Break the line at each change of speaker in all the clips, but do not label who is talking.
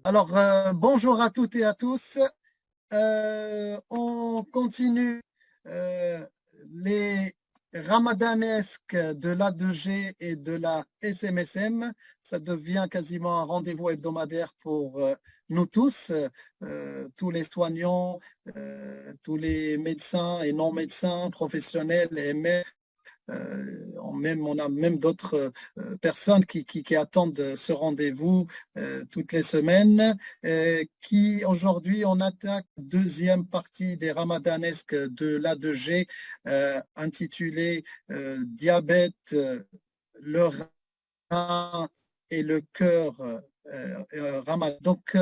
Alors, bonjour à toutes et à tous. On continue euh, les ramadanesques de l'A2G et de la SMSM. Ça devient quasiment un rendez-vous hebdomadaire pour nous tous les soignants, tous les médecins et non-médecins, professionnels et même on a même d'autres personnes qui attendent ce rendez-vous toutes les semaines, qui aujourd'hui on attaque deuxième partie des ramadanesques de l'A2G intitulée Diabète, le rein et le cœur. Ramadan. Donc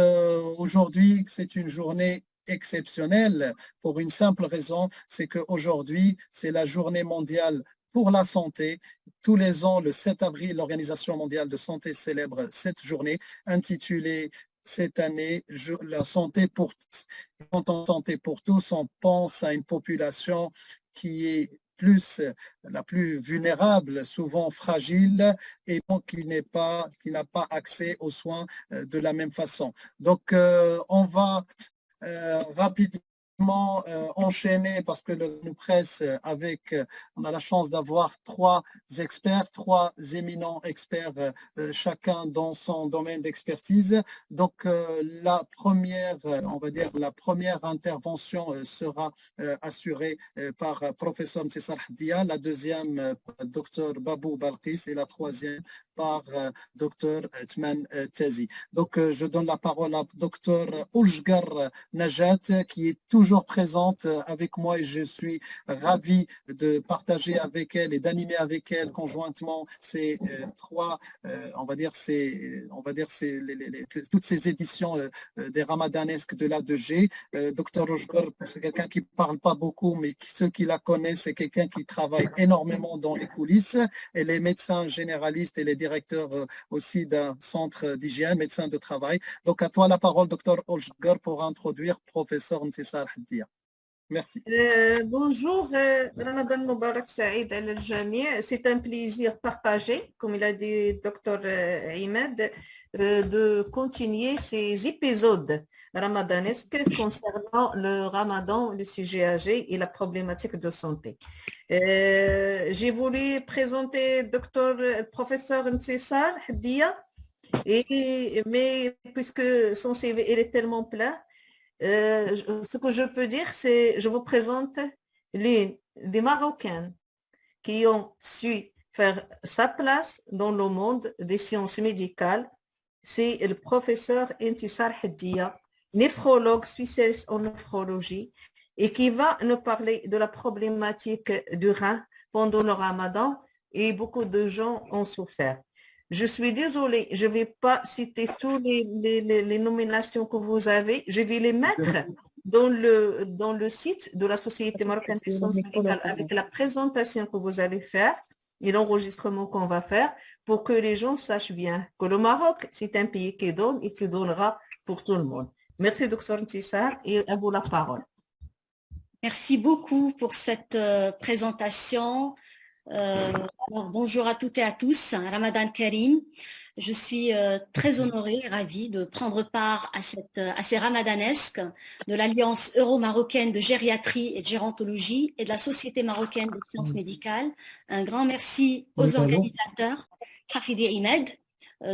aujourd'hui, c'est une journée exceptionnelle pour une simple raison, c'est qu'aujourd'hui, c'est la journée mondiale pour la santé. Tous les ans, le 7 avril, l'Organisation mondiale de santé célèbre cette journée intitulée cette année la santé pour tous. Quand on santé pour tous, on pense à une population qui est la plus vulnérable, souvent fragile, et donc qui n'a pas accès aux soins de la même façon. Donc, on va rapidement enchaîner parce que nous presse avec, on a la chance d'avoir trois experts, trois éminents experts, chacun dans son domaine d'expertise. Donc la première, on va dire, la première intervention sera assurée par professeur Mtissar Haddia, la deuxième par docteur Babou Balkis et la troisième par docteur Tman Tazi. Donc je donne la parole à docteur Oulshgar Najat qui est toujours présente avec moi et je suis ravi de partager avec elle et d'animer avec elle conjointement ces on va dire, toutes ces éditions des ramadanesques de l'A2G. Docteur Oulshgar, c'est quelqu'un qui ne parle pas beaucoup, mais ceux qui la connaissent, c'est quelqu'un qui travaille énormément dans les coulisses et les médecins généralistes et les directeurs aussi d'un centre d'hygiène, médecin de travail. Donc à toi la parole, docteur Oulshgar, pour introduire professeur Mtissar Haddia. Merci.
Bonjour, Ramadan Mubarak Saïd al-Jamia. C'est un plaisir partagé, comme il a dit Dr Imad, de continuer ces épisodes ramadanesques concernant le ramadan, le sujet âgé et la problématique de santé. J'ai voulu présenter professeur Mtissar Haddia, mais puisque son CV il est tellement plein, ce que je peux dire, c'est je vous présente l'une des Marocaines qui ont su faire sa place dans le monde des sciences médicales. C'est le professeur Intisar Haddia, néphrologue spécialiste en néphrologie, et qui va nous parler de la problématique du rein pendant le ramadan, et beaucoup de gens ont souffert. Je suis désolée, je ne vais pas citer toutes les nominations que vous avez. Je vais les mettre dans le site de la Société marocaine des sciences médicales avec la présentation que vous allez faire et l'enregistrement qu'on va faire pour que les gens sachent bien que le Maroc, c'est un pays qui donne et qui donnera pour tout le monde. Merci, Dr Ntissar, et à vous la parole.
Merci beaucoup pour cette présentation. Alors, bonjour à toutes et à tous, Ramadan Karim. Je suis très honorée et ravie de prendre part à ces ramadanesques de l'Alliance euro-marocaine de gériatrie et de gérontologie et de la Société marocaine des sciences médicales. Un grand merci aux organisateurs, Hafidi Imed,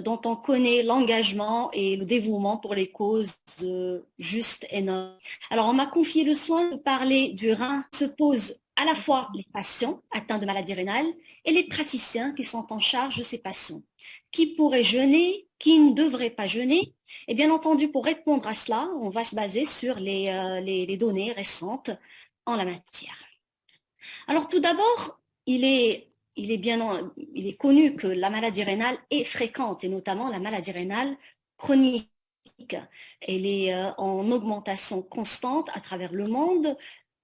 dont on connaît l'engagement et le dévouement pour les causes justes et nobles. Alors, on m'a confié le soin de parler du rein. Se pose à la fois les patients atteints de maladies rénales et les praticiens qui sont en charge de ces patients. Qui pourrait jeûner, qui ne devrait pas jeûner? Et bien entendu, pour répondre à cela, on va se baser sur les données récentes en la matière. Alors tout d'abord, il est connu que la maladie rénale est fréquente, et notamment la maladie rénale chronique. Elle est en augmentation constante à travers le monde,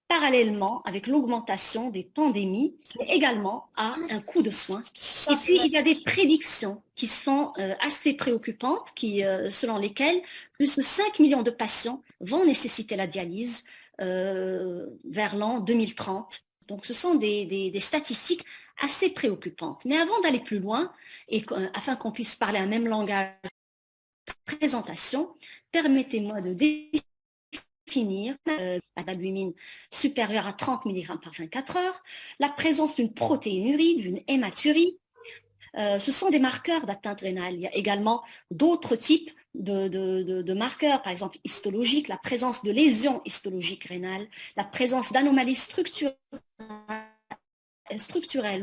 parallèlement avec l'augmentation des pandémies, mais également à un coût de soins. Et puis, il y a des prédictions qui sont assez préoccupantes, selon lesquelles plus de 5 millions de patients vont nécessiter la dialyse vers l'an 2030. Donc, ce sont des statistiques assez préoccupantes. Mais avant d'aller plus loin, et afin qu'on puisse parler un même langage présentation, permettez-moi de définir l'albumine supérieure à 30 mg par 24 heures, la présence d'une protéinurie, d'une hématurie. Ce sont des marqueurs d'atteinte rénale. Il y a également d'autres types de marqueurs, par exemple histologiques, la présence de lésions histologiques rénales, la présence d'anomalies structurelles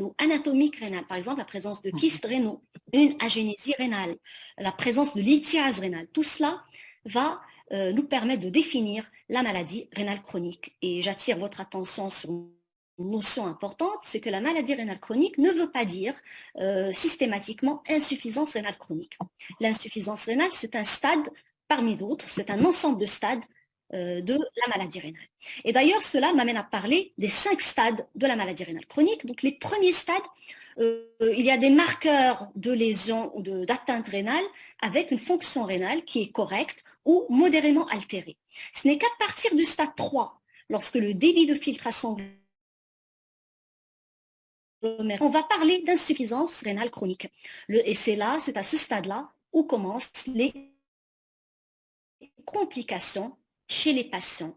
ou anatomiques rénales, par exemple la présence de kystes rénaux, une agénésie rénale, la présence de lithiase rénale. Tout cela va nous permettre de définir la maladie rénale chronique. Et j'attire votre attention sur une notion importante, c'est que la maladie rénale chronique ne veut pas dire systématiquement insuffisance rénale chronique. L'insuffisance rénale, c'est un stade parmi d'autres, c'est un ensemble de stades de la maladie rénale. Et d'ailleurs, cela m'amène à parler des 5 stades de la maladie rénale chronique. Donc les premiers stades, il y a des marqueurs de lésion ou d'atteinte rénale avec une fonction rénale qui est correcte ou modérément altérée. Ce n'est qu'à partir du stade 3, lorsque le débit de filtration on va parler d'insuffisance rénale chronique. Et c'est à ce stade-là où commencent les complications chez les patients.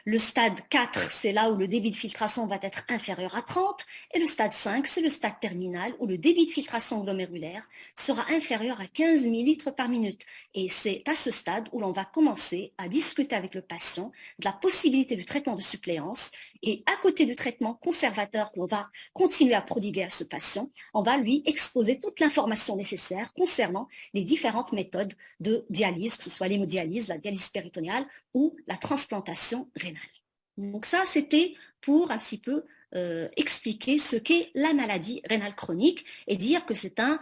Le stade 4, c'est là où le débit de filtration va être inférieur à 30, et le stade 5, c'est le stade terminal où le débit de filtration glomérulaire sera inférieur à 15 millilitres par minute. Et c'est à ce stade où l'on va commencer à discuter avec le patient de la possibilité du traitement de suppléance, et à côté du traitement conservateur que l'on va continuer à prodiguer à ce patient, on va lui exposer toute l'information nécessaire concernant les différentes méthodes de dialyse, que ce soit l'hémodialyse, la dialyse péritonéale ou la transplantation rénale. Donc ça, c'était pour un petit peu expliquer ce qu'est la maladie rénale chronique et dire que c'est un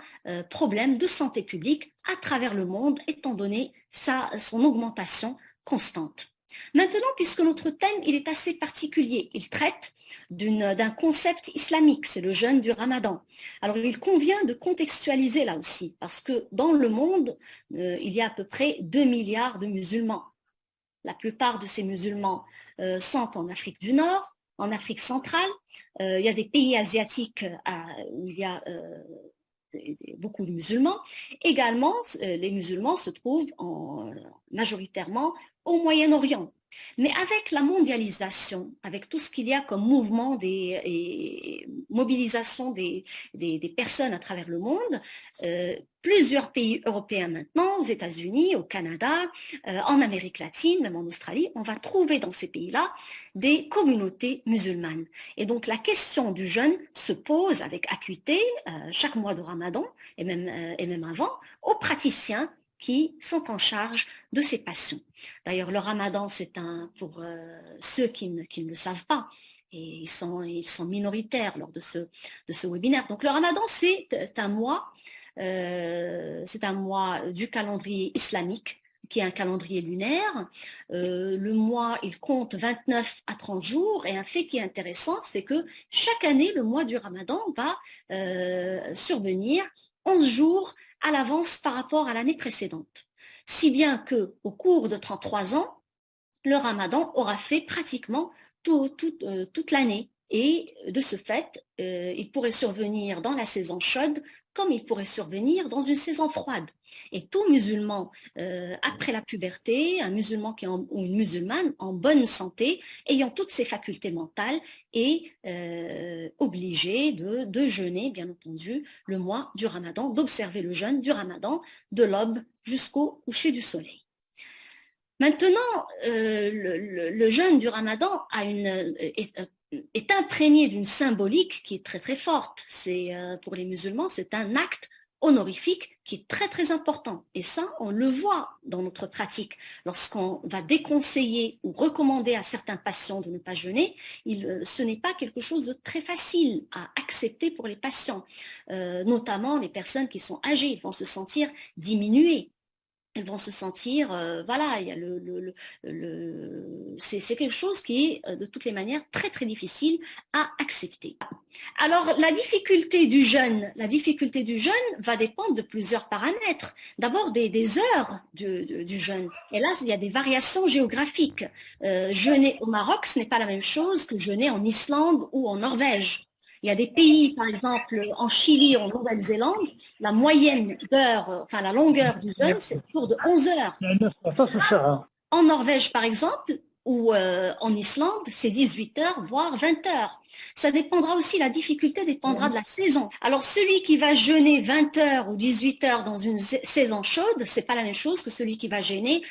problème de santé publique à travers le monde, étant donné son augmentation constante. Maintenant, puisque notre thème il est assez particulier, il traite d'un concept islamique, c'est le jeûne du Ramadan. Alors, il convient de contextualiser là aussi, parce que dans le monde, il y a à peu près 2 milliards de musulmans. La plupart de ces musulmans sont en Afrique du Nord, en Afrique centrale. Il y a des pays asiatiques où il y a beaucoup de musulmans. Également, les musulmans se trouvent majoritairement au Moyen-Orient. Mais avec la mondialisation, avec tout ce qu'il y a comme mouvement et mobilisation des personnes à travers le monde, plusieurs pays européens maintenant, aux États-Unis, au Canada, en Amérique latine, même en Australie, on va trouver dans ces pays-là des communautés musulmanes. Et donc la question du jeûne se pose avec acuité chaque mois de Ramadan, et même avant, aux praticiens qui sont en charge de ces patients. D'ailleurs, le Ramadan, c'est pour ceux qui ne le savent pas, et ils sont minoritaires lors de ce webinaire. Donc le Ramadan, c'est un mois du calendrier islamique, qui est un calendrier lunaire. Le mois, il compte 29 à 30 jours, et un fait qui est intéressant, c'est que chaque année, le mois du Ramadan va survenir 11 jours à l'avance par rapport à l'année précédente. Si bien qu'au cours de 33 ans, le Ramadan aura fait pratiquement toute l'année. Et de ce fait, il pourrait survenir dans la saison chaude comme il pourrait survenir dans une saison froide. Et tout musulman, après la puberté, un musulman ou une musulmane en bonne santé, ayant toutes ses facultés mentales, est obligé de jeûner, bien entendu, le mois du Ramadan, d'observer le jeûne du Ramadan de l'aube jusqu'au coucher du soleil. Maintenant, le jeûne du Ramadan est imprégné d'une symbolique qui est très très forte. Pour les musulmans, c'est un acte honorifique qui est très très important. Et ça, on le voit dans notre pratique. Lorsqu'on va déconseiller ou recommander à certains patients de ne pas jeûner, ce n'est pas quelque chose de très facile à accepter pour les patients, notamment les personnes qui sont âgées. Ils vont se sentir diminuées. Elles vont se sentir, voilà, il y a c'est quelque chose qui est de toutes les manières très très difficile à accepter. Alors la difficulté du jeûne va dépendre de plusieurs paramètres. D'abord des heures du jeûne. Et là, il y a des variations géographiques. Jeûner au Maroc, ce n'est pas la même chose que jeûner en Islande ou en Norvège. Il y a des pays, par exemple, en Chili, en Nouvelle-Zélande, la moyenne d'heures, enfin la longueur du jeûne, c'est autour de 11 heures. En Norvège, par exemple, ou en Islande, c'est 18 heures, voire 20 heures. Ça dépendra aussi, la difficulté dépendra de la saison. Alors, celui qui va jeûner 20 heures ou 18 heures dans une saison chaude, c'est pas la même chose que celui qui va jeûner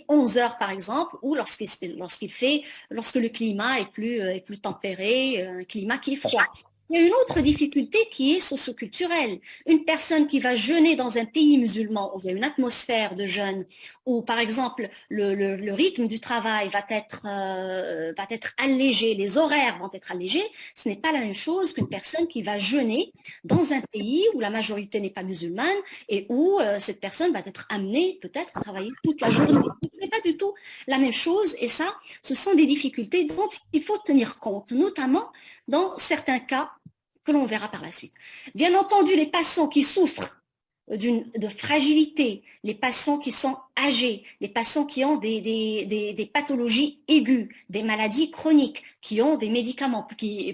11 heures, par exemple, ou lorsque le climat est plus tempéré, un climat qui est froid. Il y a une autre difficulté qui est socio-culturelle. Une personne qui va jeûner dans un pays musulman où il y a une atmosphère de jeûne, où par exemple le rythme du travail va être allégé, les horaires vont être allégés, ce n'est pas la même chose qu'une personne qui va jeûner dans un pays où la majorité n'est pas musulmane et où cette personne va être amenée peut-être à travailler toute la journée. Ce n'est pas du tout la même chose et ça, ce sont des difficultés dont il faut tenir compte, notamment dans certains cas que l'on verra par la suite. Bien entendu, les patients qui souffrent de fragilité, les patients qui sont âgés, les patients qui ont des pathologies aiguës, des maladies chroniques, qui ont des médicaments,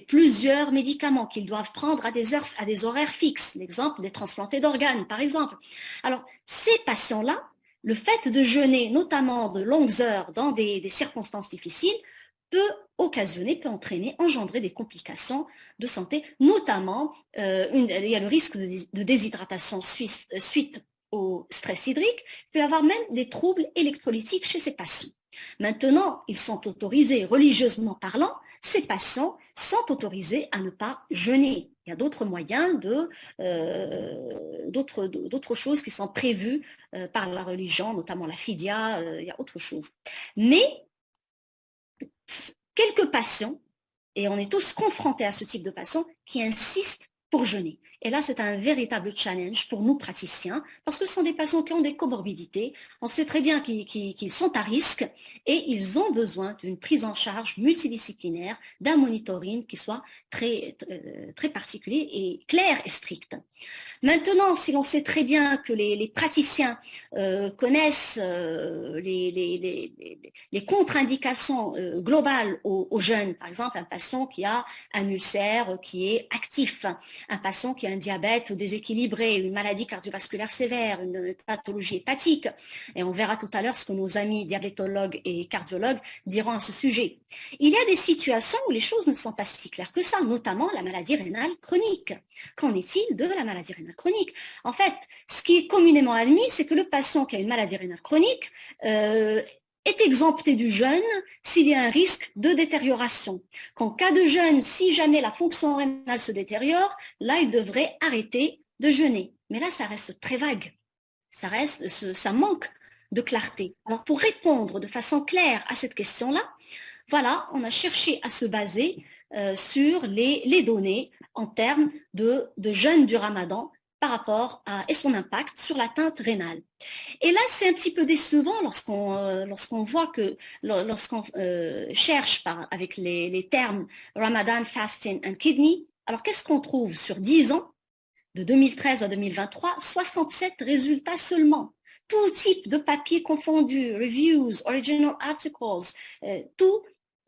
plusieurs médicaments qu'ils doivent prendre à des horaires fixes, l'exemple des transplantés d'organes, par exemple. Alors, ces patients-là, le fait de jeûner, notamment de longues heures dans des circonstances difficiles, peut engendrer des complications de santé, notamment il y a le risque de déshydratation suite au stress hydrique, il peut y avoir même des troubles électrolytiques chez ces patients. Maintenant, ils sont autorisés, religieusement parlant, ces patients sont autorisés à ne pas jeûner. Il y a d'autres moyens, d'autres choses qui sont prévues par la religion, notamment la fidia, il y a autre chose. Mais quelques patients, et on est tous confrontés à ce type de patients, qui insistent pour jeûner. Et là, c'est un véritable challenge pour nous praticiens, parce que ce sont des patients qui ont des comorbidités. On sait très bien qu'ils sont à risque et ils ont besoin d'une prise en charge multidisciplinaire, d'un monitoring qui soit très particulier et clair et strict. Maintenant, si l'on sait très bien que les praticiens connaissent les contre-indications globales aux jeunes, par exemple un patient qui a un ulcère qui est actif, un patient qui a un diabète déséquilibré, une maladie cardiovasculaire sévère, une pathologie hépatique, et on verra tout à l'heure ce que nos amis diabétologues et cardiologues diront à ce sujet. Il y a des situations où les choses ne sont pas si claires que ça, notamment la maladie rénale chronique. Qu'en est-il de la maladie rénale chronique? En fait, ce qui est communément admis, c'est que le patient qui a une maladie rénale chronique est exempté du jeûne s'il y a un risque de détérioration. Qu'en cas de jeûne, si jamais la fonction rénale se détériore, là, il devrait arrêter de jeûner. Mais là, ça reste très vague. Ça manque de clarté. Alors, pour répondre de façon claire à cette question-là, voilà, on a cherché à se baser sur les données en termes de jeûne du Ramadan par rapport et son impact sur l'atteinte rénale. Et là, c'est un petit peu décevant lorsqu'on voit que, lorsqu'on cherche avec les termes Ramadan, Fasting and Kidney, alors qu'est-ce qu'on trouve sur 10 ans, de 2013 à 2023, 67 résultats seulement. Tout type de papier confondu, reviews, original articles, tout,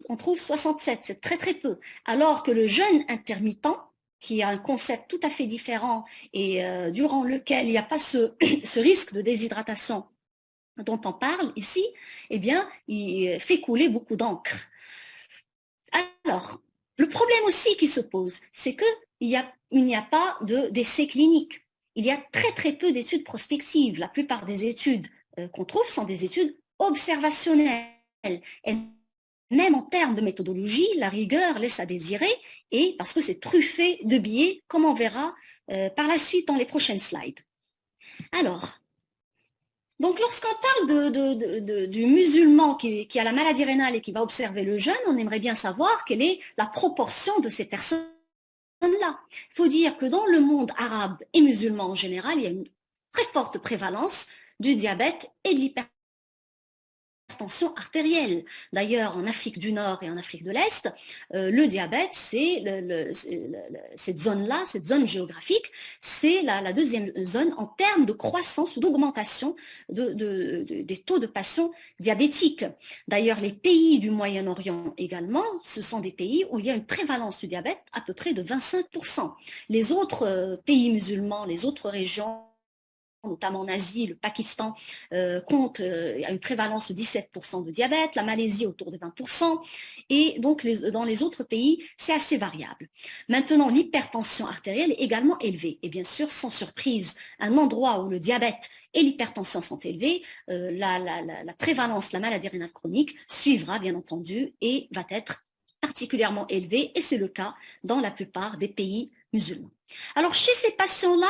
on trouve 67, c'est très très peu. Alors que le jeûne intermittent, qui a un concept tout à fait différent et durant lequel il n'y a pas ce risque de déshydratation dont on parle ici, eh bien, il fait couler beaucoup d'encre. Alors, le problème aussi qui se pose, c'est qu'il n'y a pas d'essais cliniques. Il y a très très peu d'études prospectives. La plupart des études qu'on trouve sont des études observationnelles. Et même en termes de méthodologie, la rigueur laisse à désirer, et parce que c'est truffé de biais, comme on verra par la suite dans les prochaines slides. Alors, donc lorsqu'on parle du musulman qui a la maladie rénale et qui va observer le jeûne, on aimerait bien savoir quelle est la proportion de ces personnes-là. Il faut dire que dans le monde arabe et musulman en général, il y a une très forte prévalence du diabète et de l'hypertension. l'hypertension artérielle. D'ailleurs, en Afrique du Nord et en Afrique de l'Est, le diabète, c'est cette zone-là, cette zone géographique, c'est la deuxième zone en termes de croissance ou d'augmentation des taux de patients diabétiques. D'ailleurs, les pays du Moyen-Orient également, ce sont des pays où il y a une prévalence du diabète à peu près de 25%. Les autres pays musulmans, les autres régions, notamment en Asie, le Pakistan a une prévalence de 17% de diabète, la Malaisie autour de 20%, et donc dans les autres pays, c'est assez variable. Maintenant, l'hypertension artérielle est également élevée, et bien sûr, sans surprise, un endroit où le diabète et l'hypertension sont élevés, la prévalence de la maladie rénale chronique suivra, bien entendu, et va être particulièrement élevée, et c'est le cas dans la plupart des pays musulmans. Alors, chez ces patients-là,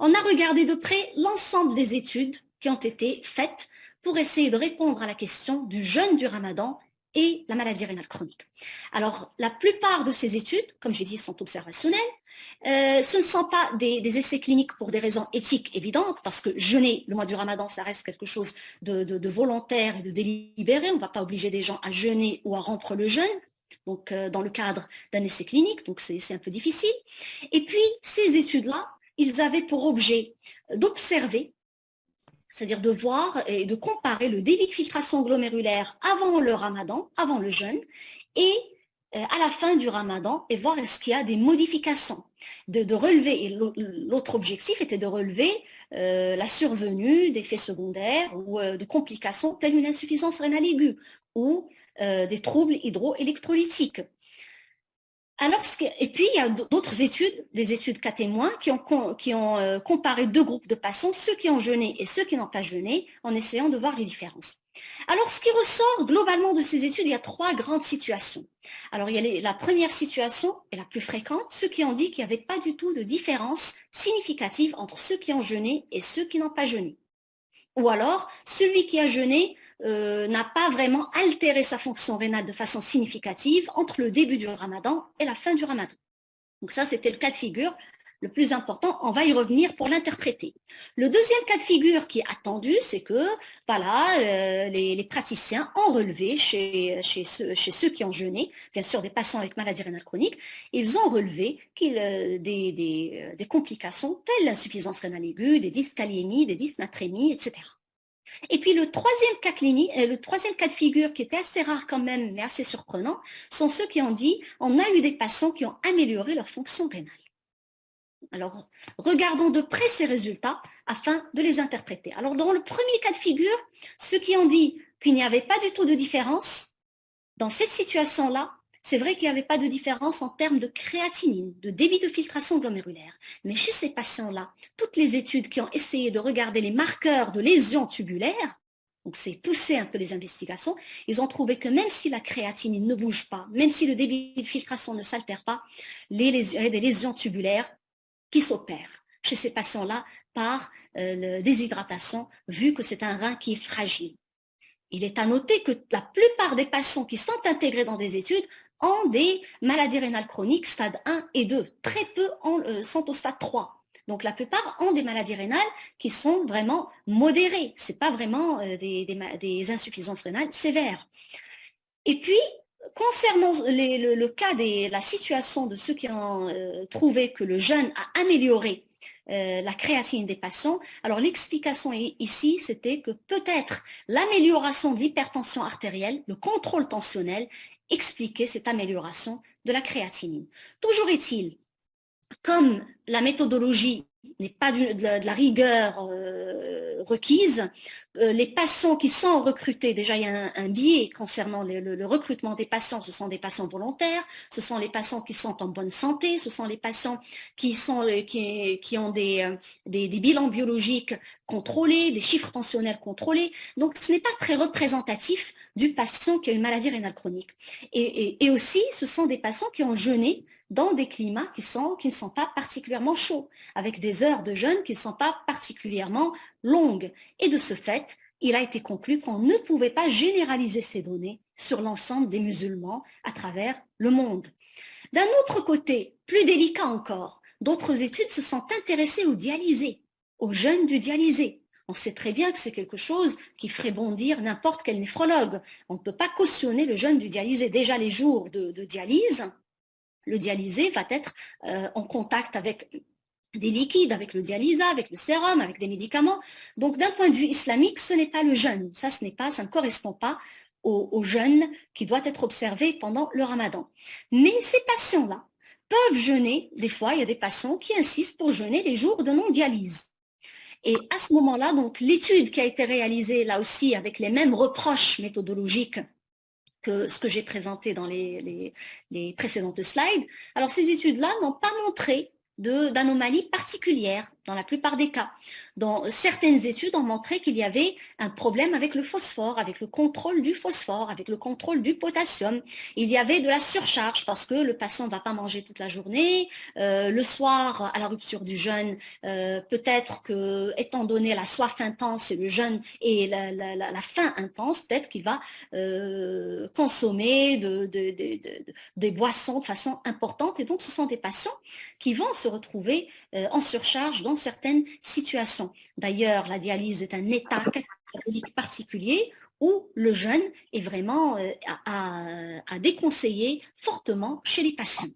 on a regardé de près l'ensemble des études qui ont été faites pour essayer de répondre à la question du jeûne du Ramadan et la maladie rénale chronique. Alors, la plupart de ces études, comme j'ai dit, sont observationnelles. Ce ne sont pas des essais cliniques pour des raisons éthiques évidentes, parce que jeûner le mois du Ramadan, ça reste quelque chose de volontaire et de délibéré. On ne va pas obliger des gens à jeûner ou à rompre le jeûne. Donc, dans le cadre d'un essai clinique, donc c'est un peu difficile. Et puis, ces études-là, ils avaient pour objet d'observer, c'est-à-dire de voir et de comparer le débit de filtration glomérulaire avant le Ramadan, avant le jeûne, et à la fin du Ramadan, et voir est-ce qu'il y a des modifications, de relever, et l'autre objectif était de relever la survenue d'effets secondaires ou de complications telles une insuffisance rénale aiguë ou des troubles hydroélectrolytiques. Alors, et puis, il y a d'autres études, des études cas témoins, qui ont comparé deux groupes de patients, ceux qui ont jeûné et ceux qui n'ont pas jeûné, en essayant de voir les différences. Alors, ce qui ressort globalement de ces études, il y a trois grandes situations. Alors, il y a la première situation, et la plus fréquente, ceux qui ont dit qu'il n'y avait pas du tout de différence significative entre ceux qui ont jeûné et ceux qui n'ont pas jeûné. Ou alors, celui qui a jeûné n'a pas vraiment altéré sa fonction rénale de façon significative entre le début du Ramadan et la fin du Ramadan. Donc ça, c'était le cas de figure le plus important. On va y revenir pour l'interpréter. Le deuxième cas de figure qui est attendu, c'est que voilà, les praticiens ont relevé chez ceux qui ont jeûné, bien sûr des patients avec maladie rénale chronique, ils ont relevé des complications telles l'insuffisance rénale aiguë, des dyskaliémies, des dysnatrémies, etc. Et puis le troisième cas de figure qui était assez rare quand même, mais assez surprenant, sont ceux qui ont dit on a eu des patients qui ont amélioré leur fonction rénale. Alors, regardons de près ces résultats afin de les interpréter. Alors, dans le premier cas de figure, ceux qui ont dit qu'il n'y avait pas du tout de différence, dans cette situation-là, c'est vrai qu'il n'y avait pas de différence en termes de créatinine, de débit de filtration glomérulaire. Mais chez ces patients-là, toutes les études qui ont essayé de regarder les marqueurs de lésions tubulaires, donc c'est pousser un peu les investigations, ils ont trouvé que même si la créatinine ne bouge pas, même si le débit de filtration ne s'altère pas, il y a des lésions tubulaires qui s'opèrent chez ces patients-là par déshydratation, vu que c'est un rein qui est fragile. Il est à noter que la plupart des patients qui sont intégrés dans des études ont des maladies rénales chroniques stade 1 et 2. Très peu sont au stade 3. Donc la plupart ont des maladies rénales qui sont vraiment modérées. Ce n'est pas vraiment des insuffisances rénales sévères. Et puis, concernant le cas la situation de ceux qui ont trouvé que le jeûne a amélioré la créatinine des patients, alors l'explication ici, c'était que peut-être l'amélioration de l'hypertension artérielle, le contrôle tensionnel, expliquait cette amélioration de la créatinine. Toujours est-il, comme la méthodologie n'est pas de la rigueur requise, les patients qui sont recrutés, déjà il y a un biais concernant le recrutement des patients, ce sont des patients volontaires, ce sont les patients qui sont en bonne santé, ce sont les patients qui ont des bilans biologiques contrôlés, des chiffres tensionnels contrôlés, donc ce n'est pas très représentatif du patient qui a une maladie rénale chronique. Et aussi, ce sont des patients qui ont jeûné dans des climats qui ne sont pas particulièrement chauds, avec des heures de jeûne qui ne sont pas particulièrement longues. Et de ce fait, il a été conclu qu'on ne pouvait pas généraliser ces données sur l'ensemble des musulmans à travers le monde. D'un autre côté, plus délicat encore, d'autres études se sont intéressées aux dialysés, aux jeunes du dialysé, On sait très bien que c'est quelque chose qui ferait bondir n'importe quel néphrologue. On ne peut pas cautionner le jeûne du dialysé. Déjà les jours de dialyse, le dialysé va être en contact avec des liquides, avec le dialysa, avec le sérum, avec des médicaments. Donc d'un point de vue islamique, ce n'est pas le jeûne. Ça ne correspond pas au jeûne qui doit être observé pendant le ramadan. Mais ces patients-là peuvent jeûner. Des fois, il y a des patients qui insistent pour jeûner les jours de non-dialyse. Et à ce moment-là, donc l'étude qui a été réalisée là aussi avec les mêmes reproches méthodologiques que ce que j'ai présenté dans les précédentes slides, alors ces études-là n'ont pas montré d'anomalies particulières dans la plupart des cas. Dans certaines études ont montré qu'il y avait un problème avec le phosphore, avec le contrôle du phosphore, avec le contrôle du potassium. Il y avait de la surcharge parce que le patient ne va pas manger toute la journée. Le soir, à la rupture du jeûne, peut-être que, étant donné la soif intense et le jeûne et la faim intense, peut-être qu'il va consommer des boissons de façon importante. Et donc, ce sont des patients qui vont se retrouver en surcharge dans certaines situations. D'ailleurs, la dialyse est un état catabolique particulier où le jeûne est vraiment à déconseiller fortement chez les patients.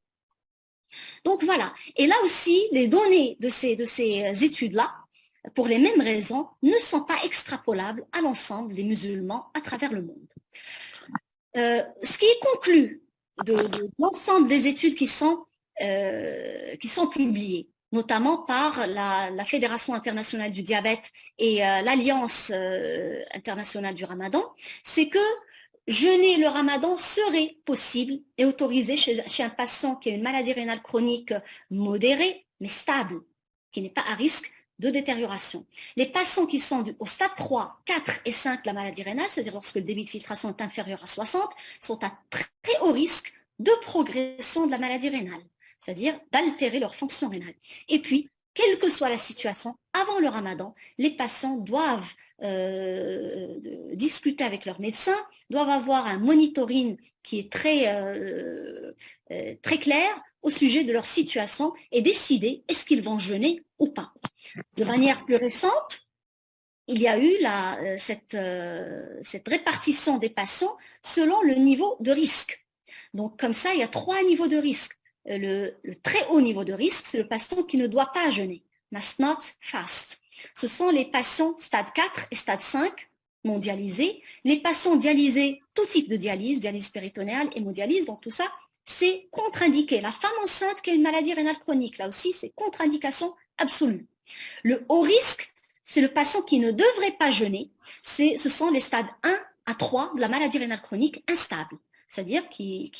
Donc voilà. Et là aussi, les données de ces études-là, pour les mêmes raisons, ne sont pas extrapolables à l'ensemble des musulmans à travers le monde. Ce qui est conclu de l'ensemble des études qui sont publiées, notamment par la Fédération internationale du diabète et l'Alliance internationale du ramadan, c'est que jeûner le ramadan serait possible et autorisé chez un patient qui a une maladie rénale chronique modérée, mais stable, qui n'est pas à risque de détérioration. Les patients qui sont au stade 3, 4 et 5 de la maladie rénale, c'est-à-dire lorsque le débit de filtration est inférieur à 60, sont à très haut risque de progression de la maladie rénale, c'est-à-dire d'altérer leur fonction rénale. Et puis, quelle que soit la situation, avant le ramadan, les patients doivent discuter avec leur médecin, doivent avoir un monitoring qui est très clair au sujet de leur situation et décider est-ce qu'ils vont jeûner ou pas. De manière plus récente, il y a eu cette répartition des patients selon le niveau de risque. Donc comme ça, il y a 3 niveaux de risque. Le très haut niveau de risque, c'est le patient qui ne doit pas jeûner, must not fast. Ce sont les patients stade 4 et stade 5 non dialysés. Les patients dialysés, tout type de dialyse péritonéale, hémodialyse, donc tout ça, c'est contre-indiqué. La femme enceinte qui a une maladie rénale chronique, là aussi, c'est contre-indication absolue. Le haut risque, c'est le patient qui ne devrait pas jeûner. Ce sont les stades 1 à 3 de la maladie rénale chronique instable, c'est-à-dire qui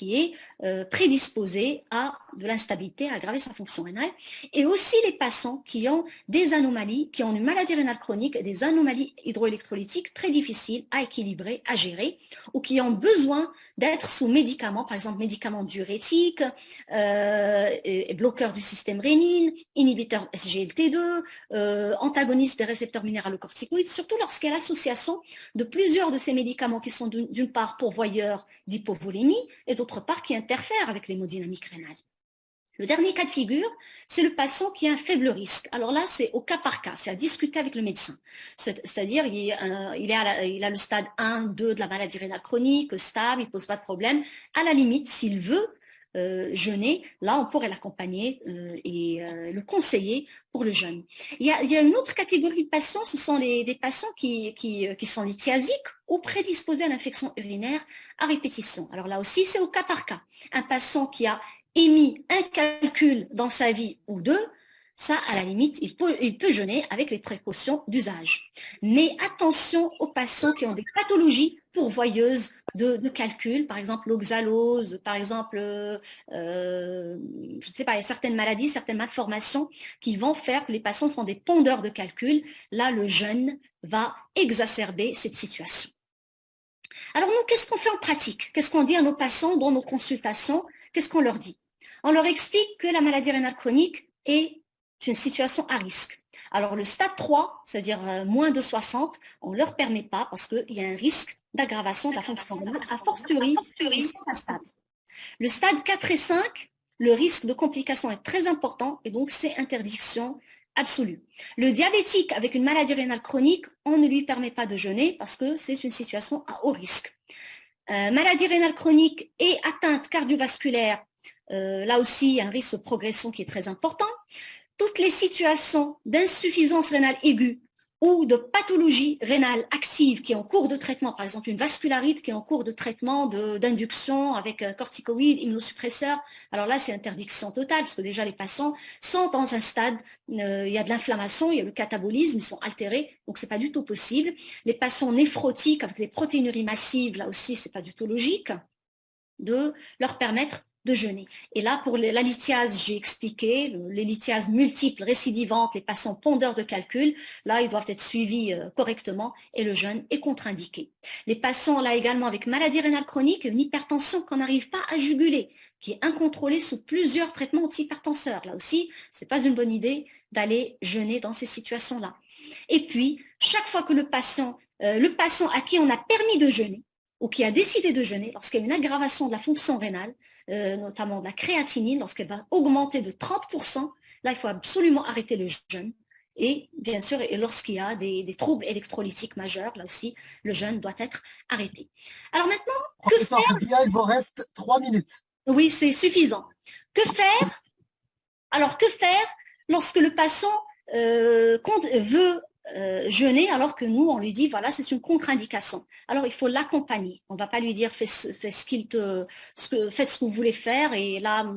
est prédisposé à de l'instabilité, à aggraver sa fonction rénale. Et aussi les patients qui ont des anomalies, qui ont une maladie rénale chronique, des anomalies hydroélectrolytiques très difficiles à équilibrer, à gérer, ou qui ont besoin d'être sous médicaments, par exemple médicaments diurétiques, bloqueurs du système rénine, inhibiteurs SGLT2, antagonistes des récepteurs minéralocorticoïdes, surtout lorsqu'il y a l'association de plusieurs de ces médicaments qui sont d'une part pourvoyeurs d'hypovolémie et d'autre part qui interfèrent avec l'hémodynamique rénale. Le dernier cas de figure, c'est le patient qui a un faible risque. Alors là, c'est au cas par cas, c'est à discuter avec le médecin. C'est-à-dire, il a le stade 1, 2 de la maladie rénale chronique, stable, il ne pose pas de problème. À la limite, s'il veut jeûner, là, on pourrait l'accompagner et le conseiller pour le jeûne. Il y a une autre catégorie de patients, ce sont des patients qui sont lithiasiques ou prédisposés à l'infection urinaire à répétition. Alors là aussi, c'est au cas par cas. Un patient qui a émis un calcul dans sa vie ou deux, ça, à la limite, il peut jeûner avec les précautions d'usage. Mais attention aux patients qui ont des pathologies pourvoyeuses de calcul, par exemple l'oxalose, par exemple, je ne sais pas, il y a certaines maladies, certaines malformations qui vont faire que les patients sont des pondeurs de calcul. Là, le jeûne va exacerber cette situation. Alors nous, qu'est-ce qu'on fait en pratique? Qu'est-ce qu'on dit à nos patients dans nos consultations? Qu'est-ce qu'on leur dit? On leur explique que la maladie rénale chronique est une situation à risque. Alors le stade 3, c'est-à-dire moins de 60, on ne leur permet pas parce qu'il y a un risque d'aggravation de la fonction rénale, a fortiori, ils sont instables. Le stade 4 et 5, le risque de complications est très important et donc c'est interdiction absolue. Le diabétique avec une maladie rénale chronique, on ne lui permet pas de jeûner parce que c'est une situation à haut risque. Maladie rénale chronique et atteinte cardiovasculaire, là aussi, il y a un risque de progression qui est très important. Toutes les situations d'insuffisance rénale aiguë ou de pathologie rénale active qui est en cours de traitement, par exemple une vascularite qui est en cours de traitement d'induction avec corticoïdes, immunosuppresseurs, alors là c'est interdiction totale parce que déjà les patients sont dans un stade, il y a de l'inflammation, il y a le catabolisme, ils sont altérés, donc c'est pas du tout possible. Les patients néphrotiques avec des protéinuries massives, là aussi c'est pas du tout logique de leur permettre de jeûner. Et là, pour la lithiase, j'ai expliqué, les lithiases multiples, récidivantes, les patients pondeurs de calcul, là, ils doivent être suivis correctement et le jeûne est contre-indiqué. Les patients, là également, avec maladie rénale chronique, une hypertension qu'on n'arrive pas à juguler, qui est incontrôlée sous plusieurs traitements antihypertenseurs. Là aussi, ce n'est pas une bonne idée d'aller jeûner dans ces situations-là. Et puis, chaque fois que le patient à qui on a permis de jeûner, ou qui a décidé de jeûner, lorsqu'il y a une aggravation de la fonction rénale, notamment de la créatinine, lorsqu'elle va augmenter de 30%, là, il faut absolument arrêter le jeûne. Et bien sûr, lorsqu'il y a des troubles électrolytiques majeurs, là aussi, le jeûne doit être arrêté. Alors maintenant,
Professeur Hadia, il vous reste 3 minutes.
Oui, c'est suffisant. Que faire? Alors, que faire lorsque le patient veut jeûner alors que nous, on lui dit, voilà, c'est une contre-indication. Alors, il faut l'accompagner. On ne va pas lui dire, faites ce que vous voulez faire et là,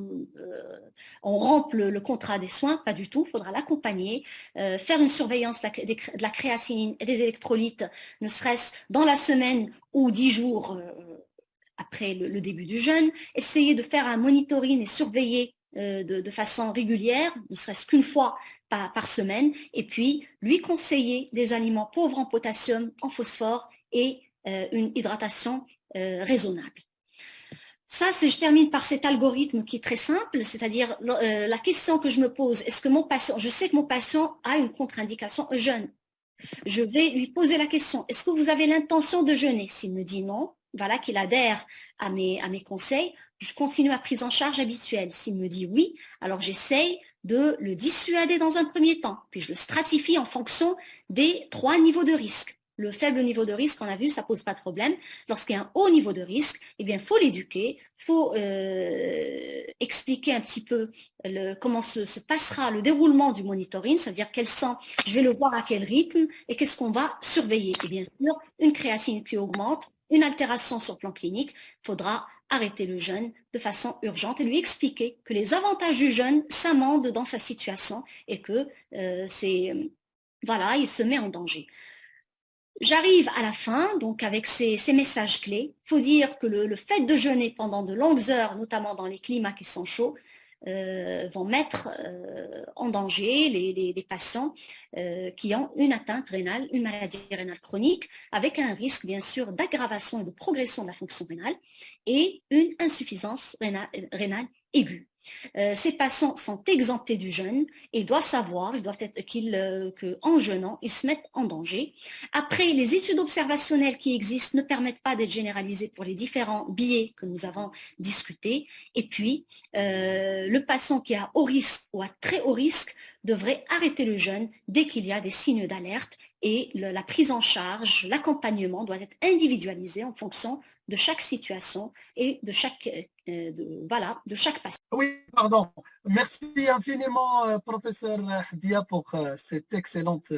on rompt le contrat des soins. Pas du tout. Il faudra l'accompagner, faire une surveillance de la créatinine et des électrolytes, ne serait-ce dans la semaine ou 10 jours après le début du jeûne. Essayer de faire un monitoring et surveiller de façon régulière, ne serait-ce qu'une fois par semaine, et puis lui conseiller des aliments pauvres en potassium, en phosphore et une hydratation raisonnable. Ça, je termine par cet algorithme qui est très simple, c'est-à-dire la question que je me pose, est-ce que mon patient, je sais que mon patient a une contre-indication au jeûne, je vais lui poser la question, est-ce que vous avez l'intention de jeûner? S'il me dit non, voilà qu'il adhère à mes conseils, je continue ma prise en charge habituelle. S'il me dit oui, alors j'essaye de le dissuader dans un premier temps, puis je le stratifie en fonction des 3 niveaux de risque. Le faible niveau de risque, on a vu, ça ne pose pas de problème. Lorsqu'il y a un haut niveau de risque, eh bien, il faut l'éduquer, il faut expliquer un petit peu comment se passera le déroulement du monitoring, c'est-à-dire je vais le voir à quel rythme et qu'est-ce qu'on va surveiller. Et bien sûr, une créatinine qui augmente, une altération sur le plan clinique, il faudra arrêter le jeûne de façon urgente et lui expliquer que les avantages du jeûne s'amendent dans sa situation et que il se met en danger. J'arrive à la fin, donc avec ces messages clés. Il faut dire que le fait de jeûner pendant de longues heures, notamment dans les climats qui sont chauds, vont mettre en danger les patients qui ont une atteinte rénale, une maladie rénale chronique, avec un risque bien sûr d'aggravation et de progression de la fonction rénale et une insuffisance rénale aiguë. Ces patients sont exemptés du jeûne et doivent savoir, qu'en jeûnant, ils se mettent en danger. Après, les études observationnelles qui existent ne permettent pas d'être généralisées pour les différents biais que nous avons discutés. Et puis, le patient qui est à haut risque ou à très haut risque devrait arrêter le jeûne dès qu'il y a des signes d'alerte et la prise en charge, l'accompagnement doit être individualisé en fonction de chaque situation et de chaque patient.
Oui, pardon. Merci infiniment, professeur Hadia, pour cette excellente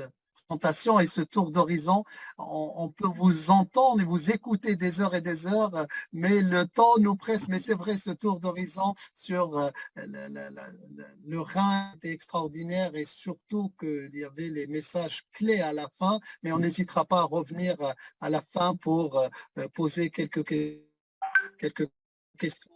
présentation et ce tour d'horizon. On peut vous entendre et vous écouter des heures et des heures, mais le temps nous presse. Mais c'est vrai, ce tour d'horizon sur le rein était extraordinaire et surtout qu'il y avait les messages clés à la fin, mais on n'hésitera pas à revenir à la fin pour poser quelques questions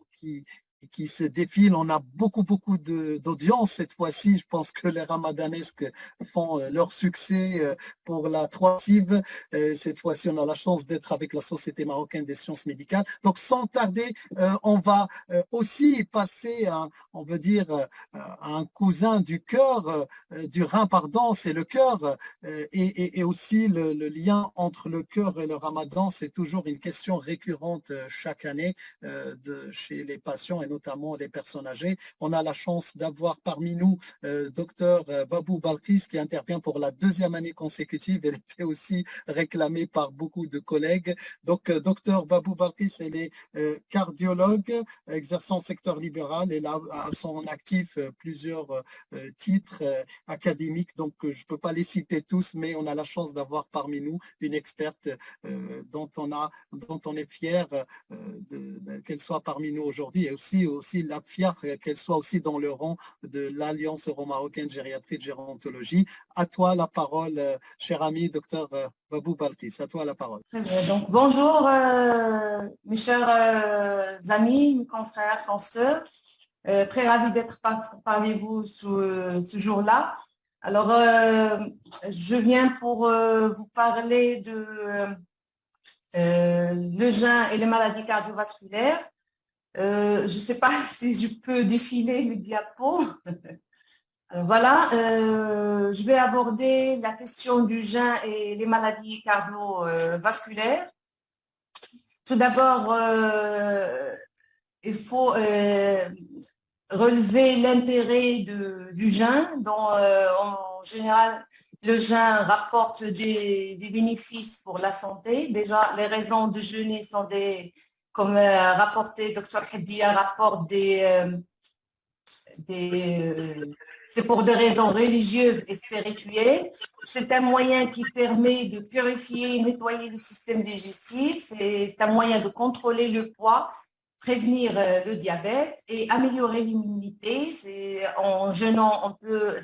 qui se défilent. On a beaucoup d'audience cette fois-ci. Je pense que les ramadanesques font leur succès pour la troisième. Cette fois-ci, on a la chance d'être avec la Société marocaine des sciences médicales. Donc, sans tarder, on va aussi passer à, on veut dire, à un cousin du cœur, du rein, pardon, c'est le cœur. Et aussi le lien entre le cœur et le ramadan, c'est toujours une question récurrente chaque année chez les patients et et notamment les personnes âgées. On a la chance d'avoir parmi nous docteur Babou Balkis qui intervient pour la deuxième année consécutive. Elle était aussi réclamée par beaucoup de collègues. Donc, docteur Babou Balkis, elle est cardiologue exerçant secteur libéral. Elle a à son actif plusieurs titres académiques. Donc, je ne peux pas les citer tous, mais on a la chance d'avoir parmi nous une experte dont on est fier qu'elle soit parmi nous aujourd'hui et aussi la fière qu'elle soit aussi dans le rang de l'Alliance euro-marocaine gériatrie de gérontologie. À toi la parole, cher ami, docteur Babou Balkis, à toi la parole.
Très bien. Donc, bonjour mes chers amis, mes confrères, consoeurs. Très ravi d'être parmi vous ce jour-là. Alors, je viens pour vous parler de le jeûne et les maladies cardiovasculaires. Je ne sais pas si je peux défiler le diapo. Voilà, je vais aborder la question du jeûne et les maladies cardiovasculaires. Tout d'abord, il faut relever l'intérêt du jeûne, dont en général le jeûne rapporte des bénéfices pour la santé. Déjà, les raisons de jeûner sont comme rapporté, Dr Haddia rapporte c'est pour des raisons religieuses et spirituelles. C'est un moyen qui permet de purifier, nettoyer le système digestif. C'est un moyen de contrôler le poids, prévenir le diabète et améliorer l'immunité. En jeûnant,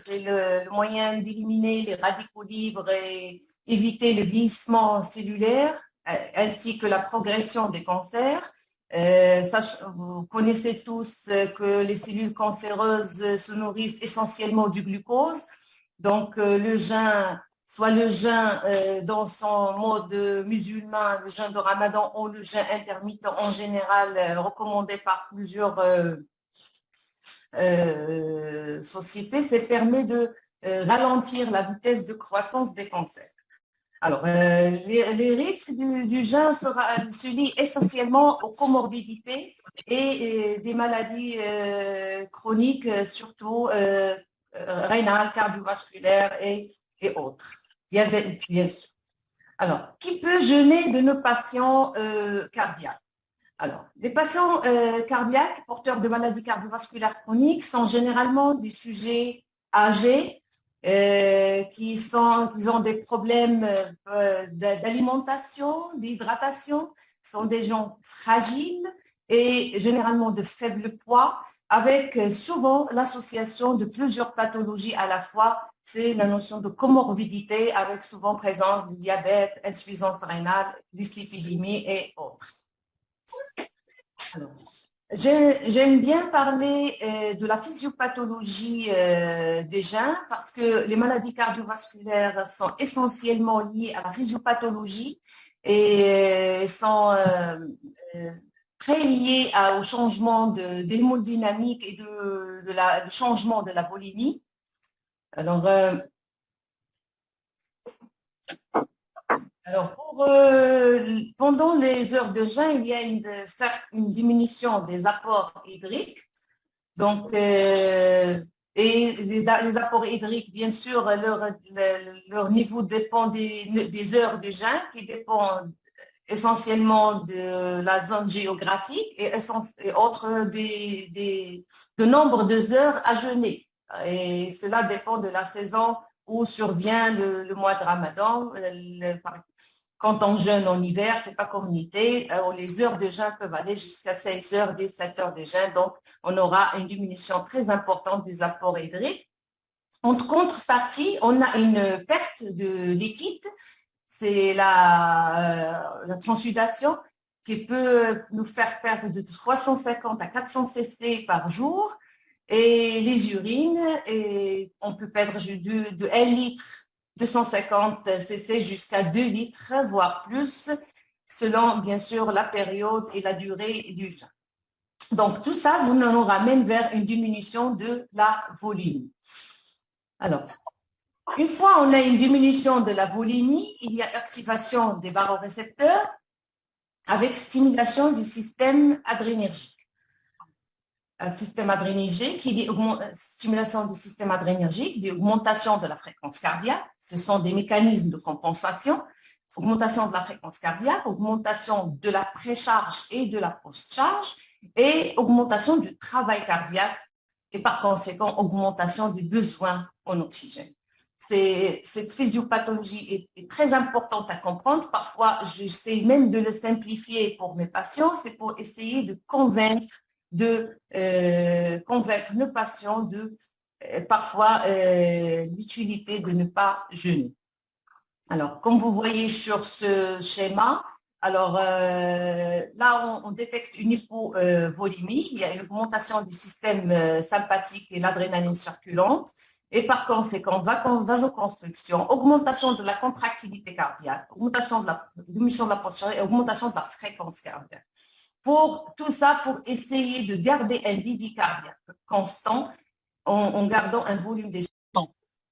c'est le moyen d'éliminer les radicaux libres et éviter le vieillissement cellulaire ainsi que la progression des cancers. Vous connaissez tous que les cellules cancéreuses se nourrissent essentiellement du glucose. Donc, le jeûne, soit le jeûne dans son mode musulman, le jeûne de Ramadan ou le jeûne intermittent en général recommandé par plusieurs sociétés, ça permet de ralentir la vitesse de croissance des cancers. Alors, les risques du jeûne se lient essentiellement aux comorbidités et des maladies chroniques, surtout rénales, cardiovasculaires et autres. Diabète, bien sûr. Alors, qui peut jeûner de nos patients cardiaques? Alors, les patients cardiaques porteurs de maladies cardiovasculaires chroniques sont généralement des sujets âgés, qui ont des problèmes d'alimentation, d'hydratation, sont des gens fragiles et généralement de faible poids, avec souvent l'association de plusieurs pathologies à la fois. C'est la notion de comorbidité avec souvent présence du diabète, insuffisance rénale, dyslipidémie et autres. Alors, j'aime bien parler de la physiopathologie des jeûnes parce que les maladies cardiovasculaires sont essentiellement liées à la physiopathologie et sont très liées au changement de l'hémodynamique et du changement de la volémie. Alors, pendant les heures de jeûne, il y a une diminution des apports hydriques. Donc, et les apports hydriques, bien sûr, leur niveau dépend des heures de jeûne, qui dépend essentiellement de la zone géographique et autre de nombre de heures à jeûner. Et cela dépend de la saison où survient le mois de Ramadan. Quand on jeûne en hiver, ce n'est pas comme l'été, les heures de jeûne peuvent aller jusqu'à 16 heures, 17 heures de jeûne. Donc, on aura une diminution très importante des apports hydriques. En contrepartie, on a une perte de liquide. C'est la transudation qui peut nous faire perdre de 350 à 400 cc par jour. Et les urines, on peut perdre de 1 litre 250 cc jusqu'à 2 litres, voire plus, selon bien sûr la période et la durée du jeûne. Donc tout ça nous ramène vers une diminution de la volume. Alors, une fois on a une diminution de la volémie, il y a activation des barorécepteurs avec stimulation du système adrénergique. système adrénergique, qui dit stimulation du système adrénergique, dit augmentation de la fréquence cardiaque. Ce sont des mécanismes de compensation. Augmentation de la fréquence cardiaque, augmentation de la précharge et de la post-charge, et augmentation du travail cardiaque, et par conséquent, augmentation des besoins en oxygène. Cette physiopathologie est très importante à comprendre. Parfois, j'essaie même de le simplifier pour mes patients. C'est pour essayer de convaincre nos patients de parfois l'utilité de ne pas jeûner. Alors, comme vous voyez sur ce schéma, alors là, on détecte une hypovolémie. Il y a une augmentation du système sympathique et l'adrénaline circulante. Et par conséquent, vasoconstriction, augmentation de la contractilité cardiaque, augmentation de la diminution de la posture et augmentation de la fréquence cardiaque. Pour tout ça, pour essayer de garder un débit cardiaque constant en gardant un volume d'éjection.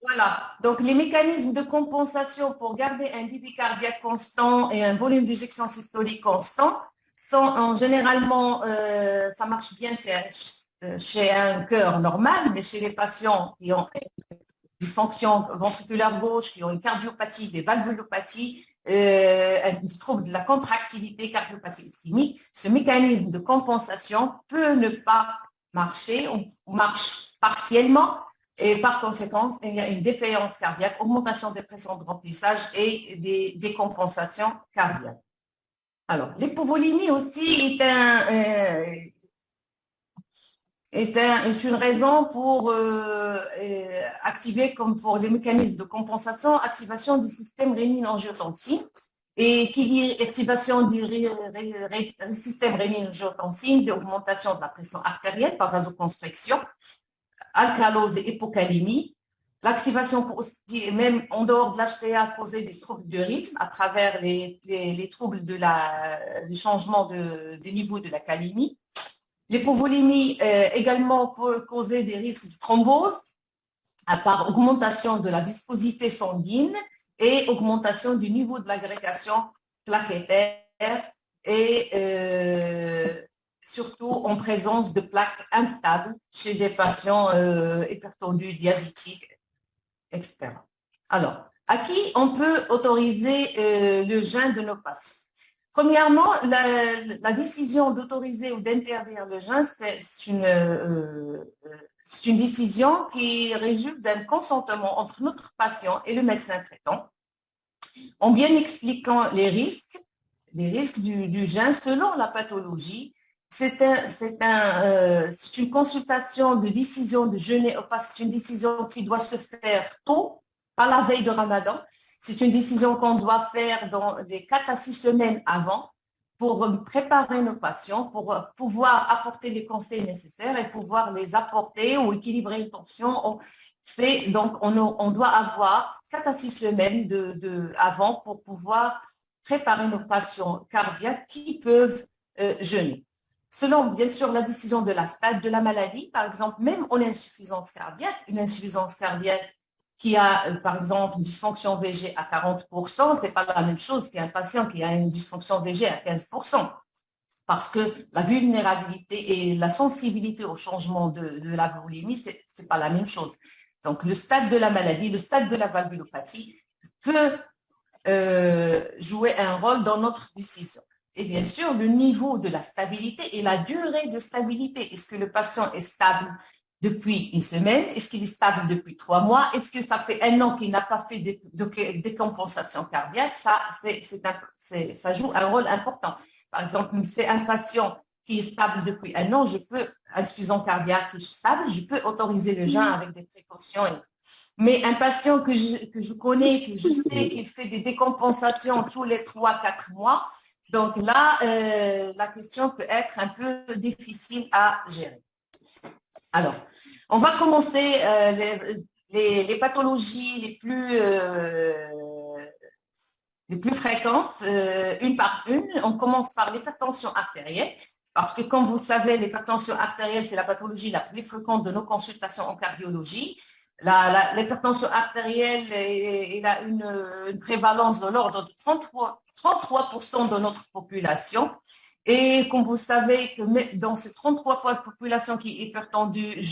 Voilà, donc les mécanismes de compensation pour garder un débit cardiaque constant et un volume d'éjection systolique constant sont généralement, ça marche bien chez un cœur normal, mais chez les patients qui ont une dysfonction ventriculaire gauche, qui ont une cardiopathie, des valvulopathies, un trouble de la contractilité, cardiopathie ischémique, ce mécanisme de compensation peut ne pas marcher, on marche partiellement, et par conséquent, il y a une défaillance cardiaque, augmentation des pressions de remplissage et des décompensations cardiaques. Alors, l'hypovolémie aussi est une raison pour activer, comme pour les mécanismes de compensation, activation du système rénine-angiotensine. Et qui dit activation du système rénine-angiotensine, d'augmentation de la pression artérielle par vasoconstriction, alcalose et hypocalémie. L'activation pour aussi, même en dehors de l'HTA, causer des troubles de rythme à travers les troubles du changement des niveaux de la calémie. L'hypovolémie également peut causer des risques de thrombose par augmentation de la viscosité sanguine et augmentation du niveau de l'agrégation plaquettaire et surtout en présence de plaques instables chez des patients hypertendus, diabétiques, etc. Alors, à qui on peut autoriser le jeûne de nos patients? Premièrement, la décision d'autoriser ou d'interdire le jeûne, c'est une décision qui résulte d'un consentement entre notre patient et le médecin traitant, en bien expliquant les risques du jeûne selon la pathologie. C'est une consultation de décision de jeûner ou pas, c'est une décision qui doit se faire tôt, pas la veille de Ramadan. C'est une décision qu'on doit faire dans les 4 à 6 semaines avant pour préparer nos patients, pour pouvoir apporter les conseils nécessaires et pouvoir les apporter ou équilibrer les tensions. Donc, on doit avoir 4 à 6 semaines avant pour pouvoir préparer nos patients cardiaques qui peuvent jeûner. Selon, bien sûr, la décision de la stade de la maladie, par exemple, même en insuffisance cardiaque, une insuffisance cardiaque qui a, par exemple, une dysfonction VG à 40%, ce n'est pas la même chose qu'un patient qui a une dysfonction VG à 15%. Parce que la vulnérabilité et la sensibilité au changement de la volémie, ce n'est pas la même chose. Donc, le stade de la maladie, le stade de la valvulopathie peut jouer un rôle dans notre décision. Et bien sûr, le niveau de la stabilité et la durée de stabilité. Est-ce que le patient est stable depuis une semaine? Est-ce qu'il est stable depuis 3 mois? Est-ce que ça fait 1 an qu'il n'a pas fait de décompensation cardiaque? Ça joue un rôle important. Par exemple, c'est un patient qui est stable depuis 1 an, insuffisant cardiaque qui est stable, je peux autoriser le jeûne avec des précautions. Mais un patient que je connais, que je sais qu'il fait des décompensations tous les 3-4 mois, donc là, la question peut être un peu difficile à gérer. Alors, on va commencer les pathologies les plus fréquentes, une par une. On commence par l'hypertension artérielle, parce que comme vous savez, l'hypertension artérielle, c'est la pathologie la plus fréquente de nos consultations en cardiologie. L'hypertension artérielle, elle a une prévalence de l'ordre de 33% de notre population. Et comme vous savez, que dans ces 33 poids de population qui est hypertendue,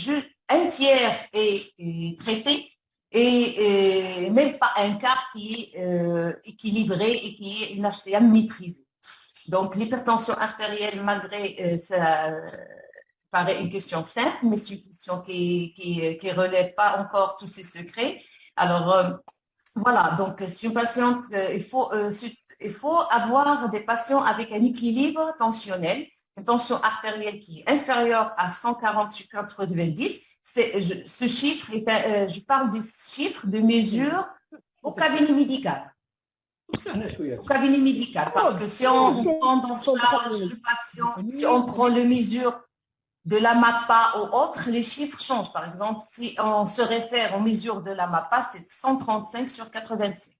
un tiers est traité et même pas un quart qui est équilibré et qui est une HTA maîtrisée. Donc, l'hypertension artérielle, malgré ça paraît une question simple, mais c'est une question qui relève pas encore tous ses secrets. Alors, voilà, donc c'est une patiente, il faut avoir des patients avec un équilibre tensionnel, une tension artérielle qui est inférieure à 140 sur 90. Ce chiffre, je parle du chiffre de mesure au cabinet médical. Au cabinet médical, parce que si on prend en charge le patient, si on prend les mesures de la MAPA ou autres, les chiffres changent. Par exemple, si on se réfère aux mesures de la MAPA, c'est 135 sur 85.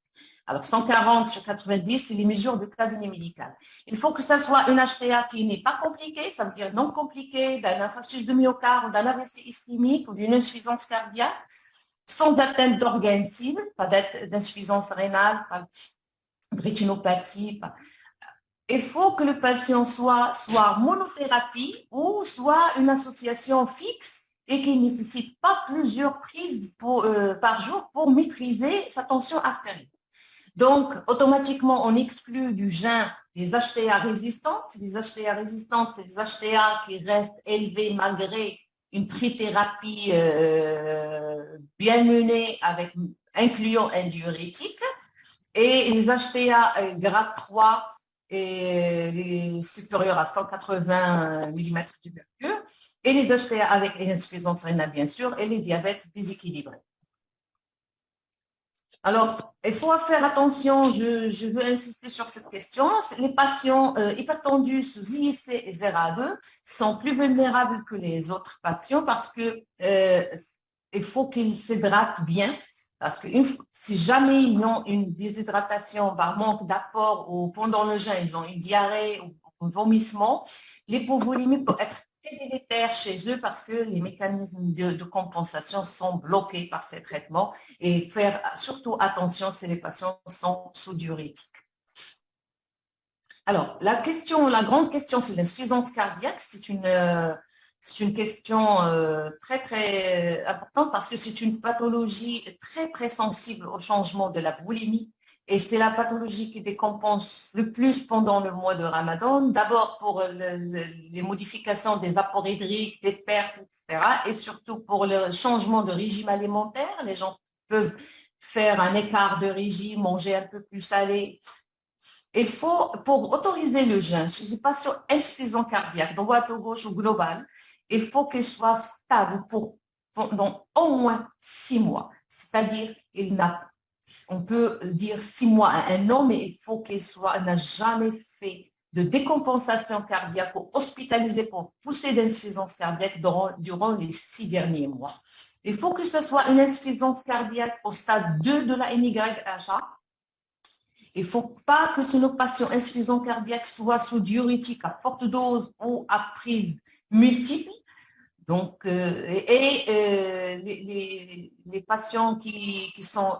Alors, 140 sur 90, c'est les mesures de cabinet médical. Il faut que ça soit une HTA qui n'est pas compliquée, ça veut dire non compliquée, d'un infarctus de myocarde, d'un AVC ischémique ou d'une insuffisance cardiaque, sans atteinte d'organes cibles, pas d'insuffisance rénale, pas de rétinopathie. Il faut que le patient soit monothérapie ou soit une association fixe et qui ne nécessite pas plusieurs prises par jour pour maîtriser sa tension artérielle. Donc, automatiquement, on exclut du gène les HTA résistantes. Les HTA résistantes, c'est des HTA qui restent élevées malgré une trithérapie bien menée incluant un diurétique. Et les HTA grade 3 et supérieurs à 180 mm du mercure. Et les HTA avec une insuffisance rénale, bien sûr, et les diabètes déséquilibrés. Alors, il faut faire attention, je veux insister sur cette question. Les patients hypertendus sous IEC et ZRA2 sont plus vulnérables que les autres patients parce que il faut qu'ils s'hydratent bien. Parce que si jamais ils ont une déshydratation par manque d'apport ou pendant le jeûne, ils ont une diarrhée ou un vomissement, l'hypovolémie peut être très délétère chez eux parce que les mécanismes de compensation sont bloqués par ces traitements et faire surtout attention si les patients sont sous diurétique. Alors, la grande question, c'est l'insuffisance cardiaque. C'est une question très, très importante parce que c'est une pathologie très, très sensible au changement de la boulimie. Et c'est la pathologie qui décompense le plus pendant le mois de Ramadan. D'abord pour les modifications des apports hydriques, des pertes, etc. Et surtout pour le changement de régime alimentaire. Les gens peuvent faire un écart de régime, manger un peu plus salé. Il faut, pour autoriser le jeûne chez les patients insuffisants cardiaques, droite ou gauche ou global, il faut qu'il soit stable pendant au moins 6 mois. C'est-à-dire, on peut dire 6 mois à 1 an, mais il faut qu'il n'a jamais fait de décompensation cardiaque ou hospitalisé pour pousser d'insuffisance cardiaque durant les 6 derniers mois. Il faut que ce soit une insuffisance cardiaque au stade 2 de la NYHA. Il ne faut pas que nos patients insuffisants cardiaques soient sous diurétique à forte dose ou à prise multiple. Donc, les patients qui sont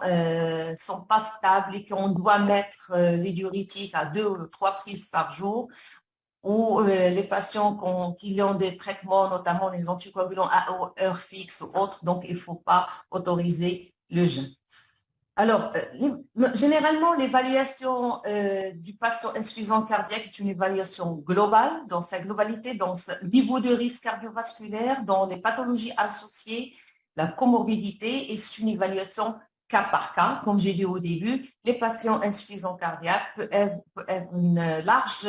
pas stables et qu'on doit mettre les diurétiques à 2 ou 3 prises par jour, ou les patients qui ont des traitements, notamment les anticoagulants à heure fixe ou autres, donc il ne faut pas autoriser le jeûne. Alors, généralement, l'évaluation du patient insuffisant cardiaque est une évaluation globale, dans sa globalité, dans ce niveau de risque cardiovasculaire, dans les pathologies associées, la comorbidité, et c'est une évaluation cas par cas. Comme j'ai dit au début, les patients insuffisants cardiaques peuvent être une large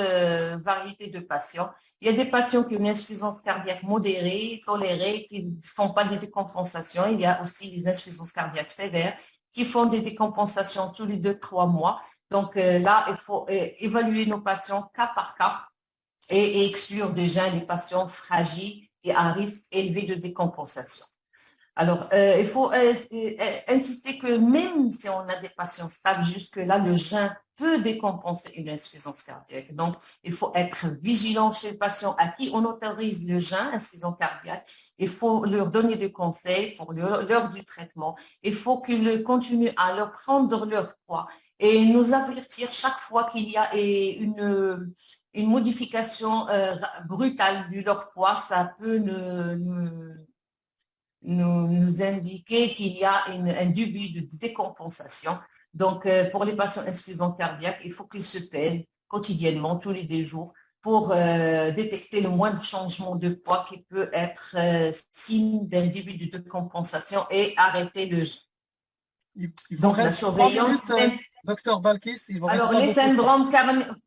variété de patients. Il y a des patients qui ont une insuffisance cardiaque modérée, tolérée, qui ne font pas de décompensation. Il y a aussi des insuffisances cardiaques sévères qui font des décompensations tous les 2-3 mois. Donc là, il faut évaluer nos patients cas par cas et exclure déjà les patients fragiles et à risque élevé de décompensation. Alors, il faut insister que même si on a des patients stables, jusque-là, le jeûne peut décompenser une insuffisance cardiaque. Donc, il faut être vigilant chez les patients à qui on autorise le jeûne, insuffisance cardiaque. Il faut leur donner des conseils pour l'heure du traitement. Il faut qu'ils continuent à leur prendre leur poids et nous avertir chaque fois qu'il y a une modification brutale de leur poids, ça peut nous indiquer qu'il y a un début de décompensation. Donc, pour les patients insuffisants cardiaques, il faut qu'ils se pèsent quotidiennement, tous les 2 jours, pour détecter le moindre changement de poids qui peut être signe d'un début de décompensation et arrêter le jeûne.
Il vous
Donc, la
reste 3
surveillance.
minutes, Docteur Balkis. Il vous reste
Alors,
pas
les
beaucoup de temps.
syndromes,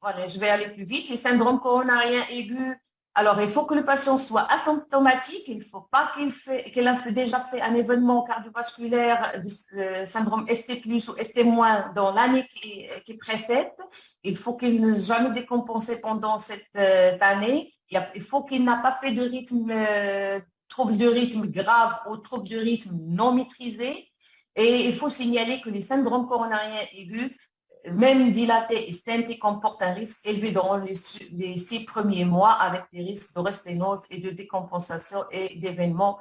voilà, je vais aller plus vite. Les syndromes coronariens aigus. Alors, il faut que le patient soit asymptomatique. Il ne faut pas qu'il a déjà fait un événement cardiovasculaire, syndrome ST+ ou ST- dans l'année qui précède. Il faut qu'il ne soit jamais décompensé pendant cette année. Il faut qu'il n'a pas fait de rythme, trouble de rythme grave ou trouble de rythme non maîtrisé. Et il faut signaler que les syndromes coronariens aigus, même dilatés et stentés, comportent un risque élevé durant les 6 premiers mois avec des risques de resténose et de décompensation et d'événements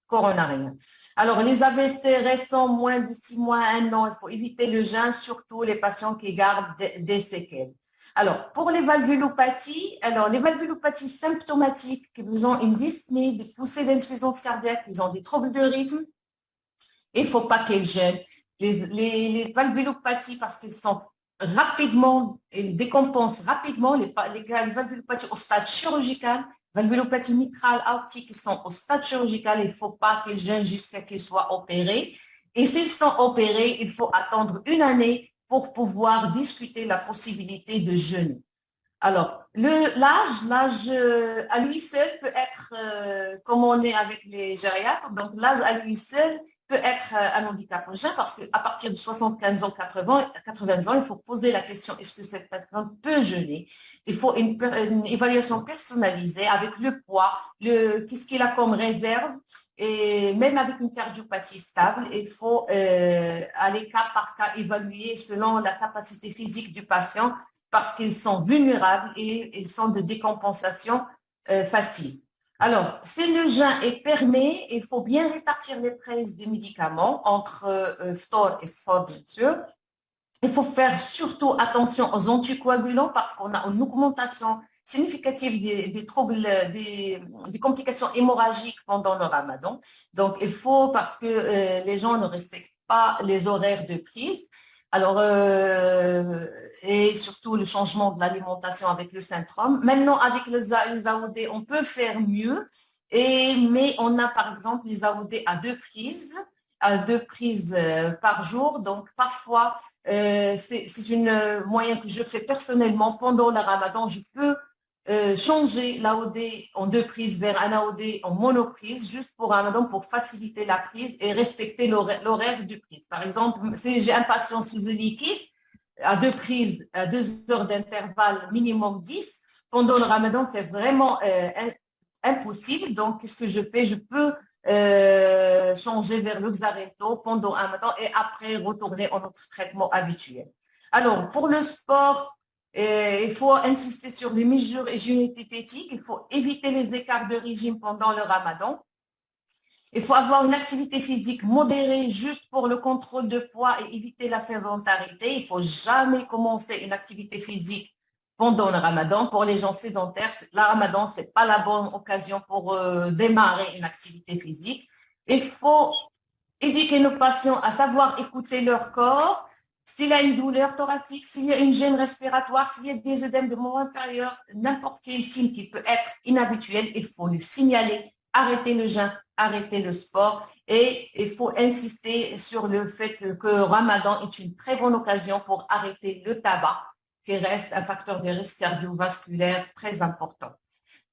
coronariens. Alors, les AVC récents, moins de 6 mois, 1 an, il faut éviter le jeûne, surtout les patients qui gardent des séquelles. Alors, pour les valvulopathies, les valvulopathies symptomatiques qui ont une dyspnée, des poussées d'insuffisance cardiaque, ils ont des troubles de rythme, il ne faut pas qu'elles gênent. Les valvulopathies, parce qu'elles sont rapidement, elles décompensent rapidement, les valvulopathies au stade chirurgical, valvulopathie mitrale aortique qui sont au stade chirurgical, il ne faut pas qu'elles gênent jusqu'à qu'elles soient opérées. Et s'ils sont opérés, il faut attendre 1 année pour pouvoir discuter la possibilité de jeûner. Alors, l'âge à lui seul peut être, comme on est avec les gériatres, donc l'âge à lui seul peut être un handicap au jeûne parce qu'à partir de 75 ans, 80 ans, il faut poser la question, est-ce que cette personne peut jeûner? Il faut une évaluation personnalisée avec le poids, qu'est-ce qu'il a comme réserve, et même avec une cardiopathie stable, il faut aller cas par cas évaluer selon la capacité physique du patient parce qu'ils sont vulnérables et ils sont de décompensation facile. Alors, si le jeûne est permis, il faut bien répartir les prises des médicaments entre phtor et sphore, bien sûr. Il faut faire surtout attention aux anticoagulants parce qu'on a une augmentation significative des troubles, des complications hémorragiques pendant le ramadan. Donc, il faut, parce que les gens ne respectent pas les horaires de prise. Alors, et surtout le changement de l'alimentation avec le syndrome. Maintenant, avec les AOD, on peut faire mieux, mais on a par exemple les AOD à 2 prises par jour. Donc, parfois, c'est un moyen que je fais personnellement pendant le ramadan. Je peux changer l'AOD en 2 prises vers un AOD en monoprise, juste pour ramadan, pour faciliter la prise et respecter l'horaire du prise. Par exemple, si j'ai un patient sous le liquide, à 2 prises, à 2 heures d'intervalle, minimum 10, pendant le ramadan, c'est vraiment impossible. Donc, qu'est-ce que je fais? Je peux changer vers le Xarelto pendant un ramadan et après retourner en notre traitement habituel. Alors, pour le sport, il faut insister sur les mesures hygiéniques. Il faut éviter les écarts de régime pendant le ramadan. Il faut avoir une activité physique modérée juste pour le contrôle de poids et éviter la sédentarité. Il ne faut jamais commencer une activité physique pendant le ramadan. Pour les gens sédentaires, le ramadan, ce n'est pas la bonne occasion pour démarrer une activité physique. Il faut éduquer nos patients à savoir écouter leur corps. S'il y a une douleur thoracique, s'il y a une gêne respiratoire, s'il y a des œdèmes de membre inférieur, n'importe quel signe qui peut être inhabituel, il faut le signaler, arrêter le jeûne, arrêter le sport et il faut insister sur le fait que Ramadan est une très bonne occasion pour arrêter le tabac qui reste un facteur de risque cardiovasculaire très important.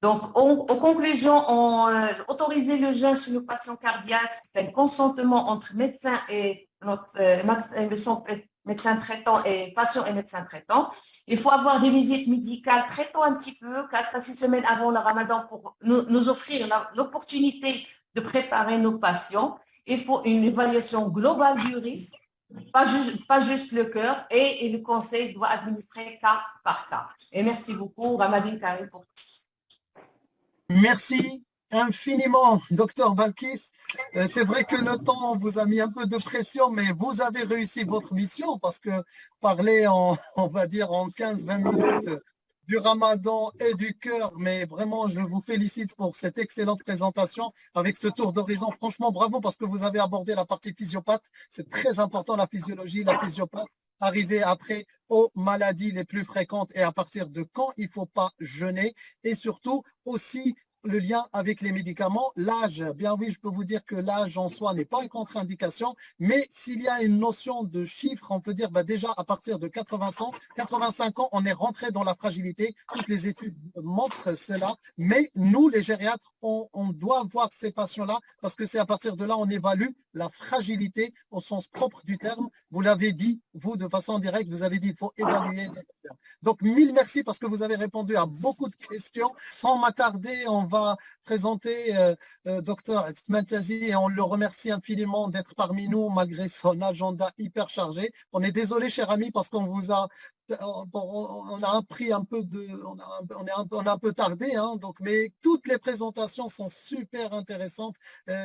Donc, en conclusion, autoriser le jeûne chez nos patients cardiaques, c'est un consentement entre médecin et médecin traitant et patient et médecin traitant. Il faut avoir des visites médicales très tôt un petit peu, 4 à 6 semaines avant le ramadan pour nous offrir l'opportunité de préparer nos patients. Il faut une évaluation globale du risque, pas juste le cœur, et le conseil doit administrer cas par cas. Et merci beaucoup, Ramadine Karim, pour tout.
Merci infiniment, docteur Balkis. C'est vrai que le temps vous a mis un peu de pression, mais vous avez réussi votre mission parce que parler on va dire en 15-20 minutes du Ramadan et du cœur, mais vraiment, je vous félicite pour cette excellente présentation avec ce tour d'horizon. Franchement, bravo parce que vous avez abordé la partie physiopathe. C'est très important, la physiologie, la physiopathe. Arriver après aux maladies les plus fréquentes et à partir de quand il ne faut pas jeûner et surtout aussi le lien avec les médicaments, l'âge. Bien oui, je peux vous dire que l'âge en soi n'est pas une contre-indication, mais s'il y a une notion de chiffre, on peut dire déjà à partir de 85 ans, on est rentré dans la fragilité. Toutes les études montrent cela, mais nous, les gériatres, on doit voir ces patients-là parce que c'est à partir de là on évalue la fragilité au sens propre du terme. Vous l'avez dit, vous, de façon directe, vous avez dit qu'il faut évaluer. Donc, mille merci parce que vous avez répondu à beaucoup de questions. Sans m'attarder, on va présenter Dr Mentazi et on le remercie infiniment d'être parmi nous malgré son agenda hyper chargé. On est désolé, cher ami, parce qu'on vous a on a appris un peu on a un peu tardé, hein, donc, mais toutes les présentations sont super intéressantes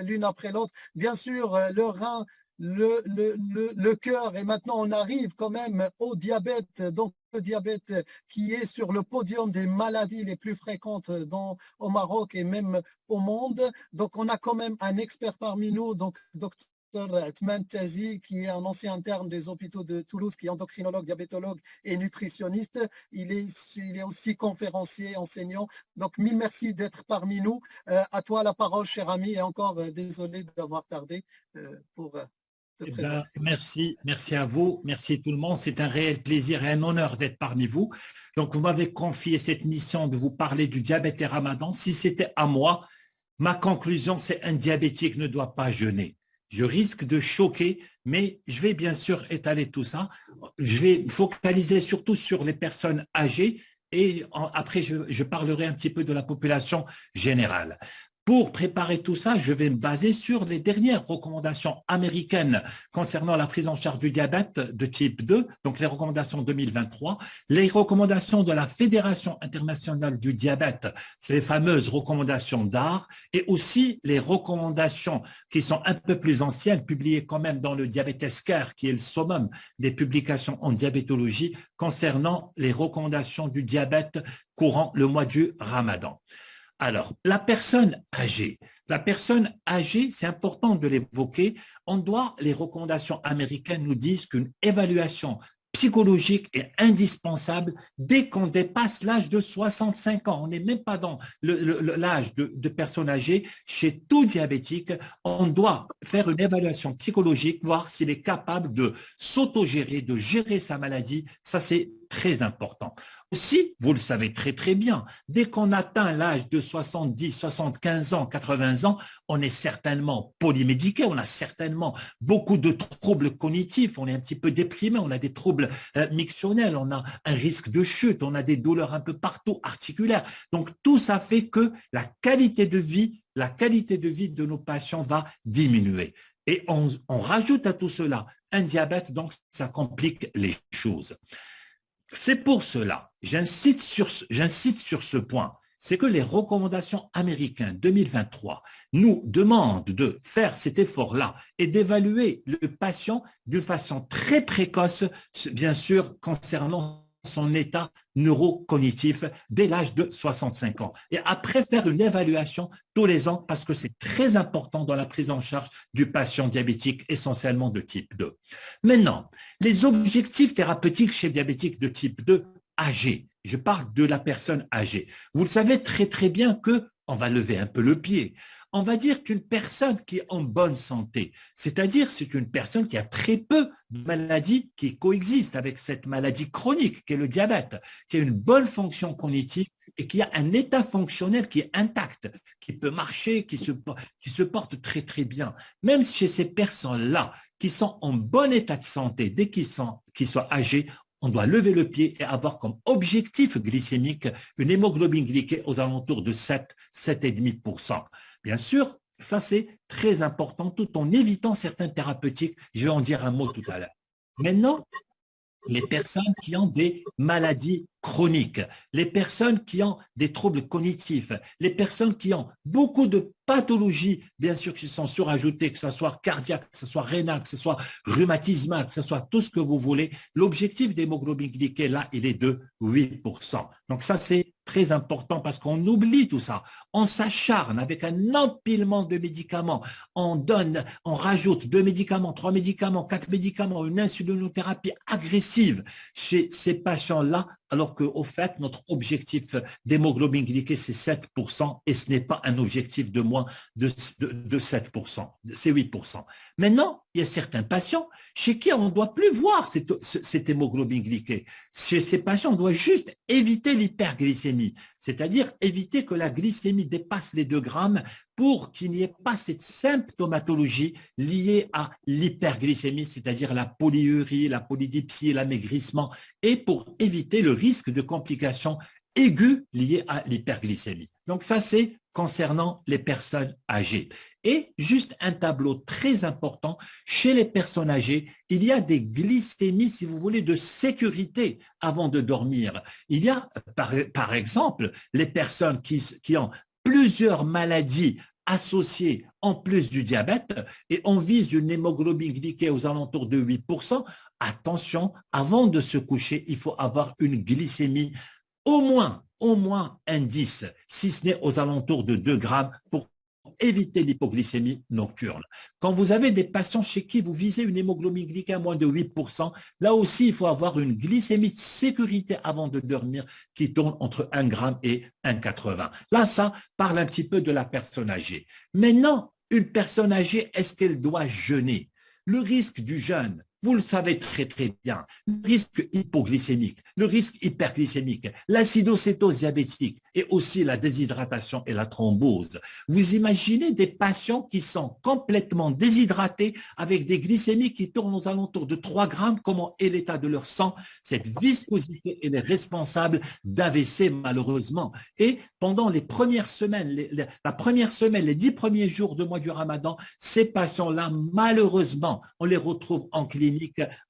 l'une après l'autre. Bien sûr, le rein, le cœur, et maintenant on arrive quand même au diabète. Donc le diabète qui est sur le podium des maladies les plus fréquentes au Maroc et même au monde. Donc on a quand même un expert parmi nous, donc docteur Atman Tazi, qui est un ancien interne des hôpitaux de Toulouse, qui est endocrinologue, diabétologue et nutritionniste. Il est aussi conférencier, enseignant. Donc, mille merci d'être parmi nous. À toi la parole, cher ami, et encore désolé d'avoir tardé pour te présenter.
Merci à vous, merci tout le monde. C'est un réel plaisir et un honneur d'être parmi vous. Donc, vous m'avez confié cette mission de vous parler du diabète et Ramadan. Si c'était à moi, ma conclusion, c'est un diabétique ne doit pas jeûner. Je risque de choquer, mais je vais bien sûr étaler tout ça. Je vais focaliser surtout sur les personnes âgées et après, je parlerai un petit peu de la population générale. Pour préparer tout ça, je vais me baser sur les dernières recommandations américaines concernant la prise en charge du diabète de type 2, donc les recommandations 2023, les recommandations de la Fédération internationale du diabète, c'est les fameuses recommandations d'AR, et aussi les recommandations qui sont un peu plus anciennes, publiées quand même dans le Diabetes Care, qui est le summum des publications en diabétologie concernant les recommandations du diabète courant le mois du Ramadan. Alors, la personne âgée, c'est important de l'évoquer. Les recommandations américaines nous disent qu'une évaluation psychologique est indispensable dès qu'on dépasse l'âge de 65 ans. On n'est même pas dans l'âge de personnes âgées. Chez tout diabétique, on doit faire une évaluation psychologique, voir s'il est capable de s'autogérer, de gérer sa maladie. Ça, c'est très important. Aussi, vous le savez très très bien, dès qu'on atteint l'âge de 70, 75 ans, 80 ans, on est certainement polymédiqué, on a certainement beaucoup de troubles cognitifs, on est un petit peu déprimé, on a des troubles mictionnels, on a un risque de chute, on a des douleurs un peu partout articulaires. Donc tout ça fait que la qualité de vie de nos patients va diminuer. Et on rajoute à tout cela un diabète, donc ça complique les choses. C'est pour cela, j'insiste sur ce point, c'est que les recommandations américaines 2023 nous demandent de faire cet effort-là et d'évaluer le patient d'une façon très précoce, bien sûr, concernant son état neurocognitif dès l'âge de 65 ans. Et après, faire une évaluation tous les ans parce que c'est très important dans la prise en charge du patient diabétique, essentiellement de type 2. Maintenant, les objectifs thérapeutiques chez le diabétique de type 2 âgé. Je parle de la personne âgée. Vous le savez très très bien que, on va lever un peu le pied, on va dire qu'une personne qui est en bonne santé, c'est-à-dire c'est une personne qui a très peu de maladies qui coexistent avec cette maladie chronique qui est le diabète, qui a une bonne fonction cognitive et qui a un état fonctionnel qui est intact, qui peut marcher, qui se porte très très bien. Même chez ces personnes-là qui sont en bon état de santé, dès qu'ils soient âgés, on doit lever le pied et avoir comme objectif glycémique une hémoglobine glyquée aux alentours de 7, 7,5%. Bien sûr, ça c'est très important tout en évitant certains thérapeutiques. Je vais en dire un mot tout à l'heure. Maintenant, les personnes qui ont des maladies chroniques, les personnes qui ont des troubles cognitifs, les personnes qui ont beaucoup de pathologies, bien sûr, qui sont surajoutées, que ce soit cardiaque, que ce soit rénal, que ce soit rhumatismal, que ce soit tout ce que vous voulez, l'objectif d'hémoglobine glyquée, là, il est de 8%. Donc ça, c'est très important parce qu'on oublie tout ça. On s'acharne avec un empilement de médicaments. On donne, on rajoute 2 médicaments, 3 médicaments, 4 médicaments, une insulinothérapie agressive chez ces patients-là, alors qu'au fait, notre objectif d'hémoglobine glyquée, c'est 7% et ce n'est pas un objectif de moins de 7%, c'est 8%. Maintenant, il y a certains patients chez qui on ne doit plus voir cette hémoglobine glyquée. Chez ces patients, on doit juste éviter l'hyperglycémie, c'est-à-dire éviter que la glycémie dépasse les 2 grammes pour qu'il n'y ait pas cette symptomatologie liée à l'hyperglycémie, c'est-à-dire la polyurie, la polydipsie, l'amaigrissement, et pour éviter le risque de complications aiguës liées à l'hyperglycémie. Donc ça, c'est concernant les personnes âgées. Et juste un tableau très important, chez les personnes âgées, il y a des glycémies, si vous voulez, de sécurité avant de dormir. Il y a, par exemple, les personnes qui ont plusieurs maladies associées en plus du diabète et on vise une hémoglobine glyquée aux alentours de 8%. Attention, avant de se coucher, il faut avoir une glycémie au moins un 10, si ce n'est aux alentours de 2 grammes pour éviter l'hypoglycémie nocturne. Quand vous avez des patients chez qui vous visez une hémoglobine glyquée à moins de 8%, là aussi, il faut avoir une glycémie de sécurité avant de dormir qui tourne entre 1 gramme et 1,80. Là, ça parle un petit peu de la personne âgée. Maintenant, une personne âgée, est-ce qu'elle doit jeûner? Le risque du jeûne, vous le savez très très bien, le risque hypoglycémique, le risque hyperglycémique, l'acidocétose diabétique et aussi la déshydratation et la thrombose. Vous imaginez des patients qui sont complètement déshydratés avec des glycémies qui tournent aux alentours de 3 grammes, comment est l'état de leur sang? Cette viscosité, elle est responsable d'AVC malheureusement. Et pendant les premières semaines, la première semaine, les 10 premiers jours du mois du Ramadan, ces patients-là, malheureusement, on les retrouve en clinique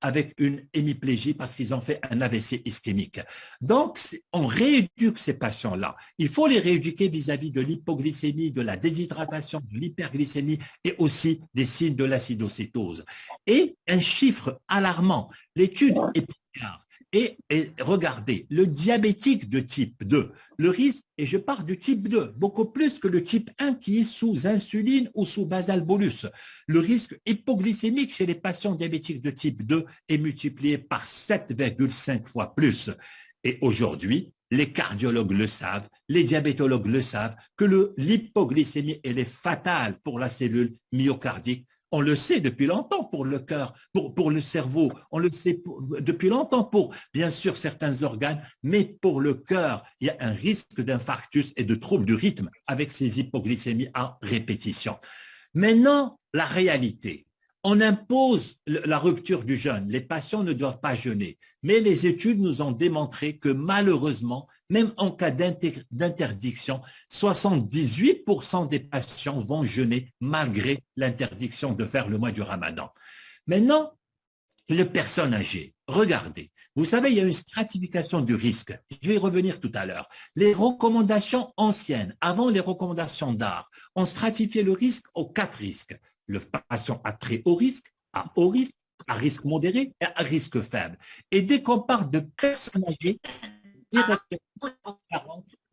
avec une hémiplégie parce qu'ils ont fait un AVC ischémique. Donc, on rééduque ces patients-là. Il faut les rééduquer vis-à-vis de l'hypoglycémie, de la déshydratation, de l'hyperglycémie et aussi des signes de l'acidocétose. Et un chiffre alarmant, l'étude Epicard. Et regardez, le diabétique de type 2, le risque, et je parle du type 2, beaucoup plus que le type 1 qui est sous insuline ou sous basal bolus. Le risque hypoglycémique chez les patients diabétiques de type 2 est multiplié par 7,5 fois plus. Et aujourd'hui, les cardiologues le savent, les diabétologues le savent, que l'hypoglycémie, elle est fatale pour la cellule myocardique. On le sait depuis longtemps pour le cœur, pour le cerveau, on le sait depuis longtemps pour, bien sûr, certains organes, mais pour le cœur, il y a un risque d'infarctus et de troubles du rythme avec ces hypoglycémies à répétition. Maintenant, la réalité. On impose la rupture du jeûne. Les patients ne doivent pas jeûner. Mais les études nous ont démontré que malheureusement, même en cas d'interdiction, 78% des patients vont jeûner malgré l'interdiction de faire le mois du Ramadan. Maintenant, les personnes âgées, regardez, vous savez, il y a une stratification du risque. Je vais y revenir tout à l'heure. Les recommandations anciennes, avant les recommandations d'art, ont stratifié le risque aux 4 risques. Le patient à très haut risque, à risque modéré et à risque faible. Et dès qu'on parle de personnes âgées, directement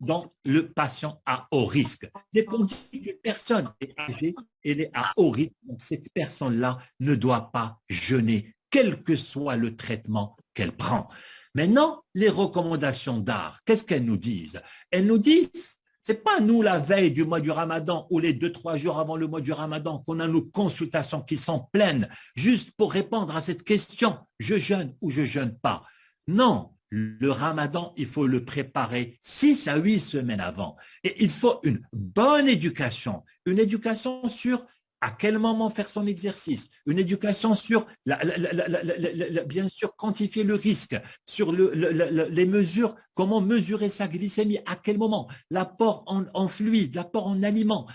dans le patient à haut risque. Dès qu'on dit qu'une personne est âgée, elle est à haut risque, donc cette personne-là ne doit pas jeûner, quel que soit le traitement qu'elle prend. Maintenant, les recommandations d'art, qu'est-ce qu'elles nous disent? Elles nous disent, c'est pas nous la veille du mois du Ramadan ou les 2-3 jours avant le mois du Ramadan qu'on a nos consultations qui sont pleines juste pour répondre à cette question, je jeûne ou je jeûne pas. Non, le Ramadan, il faut le préparer 6 à 8 semaines avant. Et il faut une bonne éducation, une éducation sur à quel moment faire son exercice, une éducation sur, bien sûr, quantifier le risque, sur les mesures, comment mesurer sa glycémie, à quel moment, l'apport en fluide, l'apport en aliments.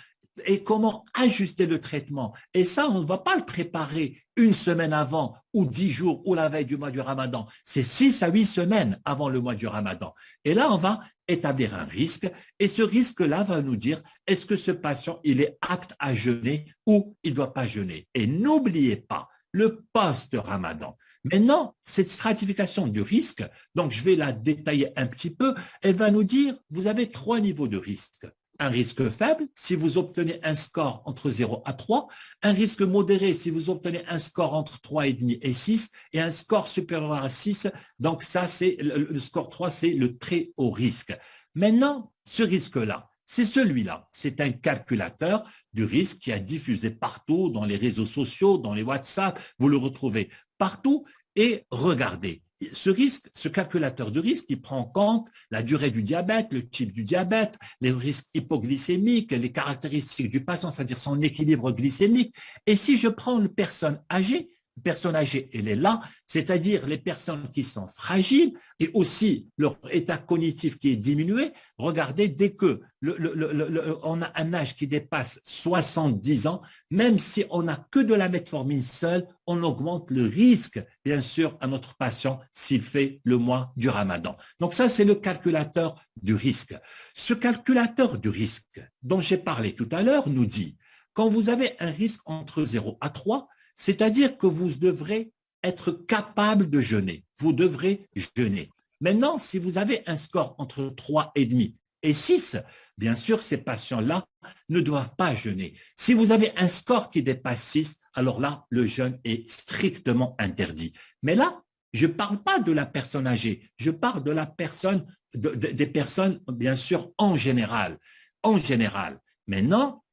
et comment ajuster le traitement. Et ça, on ne va pas le préparer une semaine avant ou 10 jours ou la veille du mois du Ramadan. C'est 6 à 8 semaines avant le mois du Ramadan. Et là, on va établir un risque et ce risque-là va nous dire est-ce que ce patient, il est apte à jeûner ou il ne doit pas jeûner. Et n'oubliez pas, le post-Ramadan. Maintenant, cette stratification du risque, donc je vais la détailler un petit peu, elle va nous dire, vous avez 3 niveaux de risque. Un risque faible, si vous obtenez un score entre 0 à 3, un risque modéré, si vous obtenez un score entre 3,5 et 6, et un score supérieur à 6, donc ça, c'est le score 3, c'est le très haut risque. Maintenant, ce risque-là, c'est celui-là. C'est un calculateur du risque qui est diffusé partout, dans les réseaux sociaux, dans les WhatsApp, vous le retrouvez partout, et regardez. Ce risque, ce calculateur de risque, il prend en compte la durée du diabète, le type du diabète, les risques hypoglycémiques, les caractéristiques du patient, c'est-à-dire son équilibre glycémique. Et si je prends une personne âgée, elle est là, c'est-à-dire les personnes qui sont fragiles et aussi leur état cognitif qui est diminué. Regardez, dès que on a un âge qui dépasse 70 ans, même si on n'a que de la metformine seule, on augmente le risque, bien sûr, à notre patient s'il fait le mois du Ramadan. Donc ça, c'est le calculateur du risque. Ce calculateur du risque dont j'ai parlé tout à l'heure nous dit, quand vous avez un risque entre 0 à 3, c'est-à-dire que vous devrez être capable de jeûner. Vous devrez jeûner. Maintenant, si vous avez un score entre 3,5 et 6, bien sûr, ces patients-là ne doivent pas jeûner. Si vous avez un score qui dépasse 6, alors là, le jeûne est strictement interdit. Mais là, je ne parle pas de la personne âgée, je parle de la personne, des personnes, bien sûr, en général. En général. Maintenant,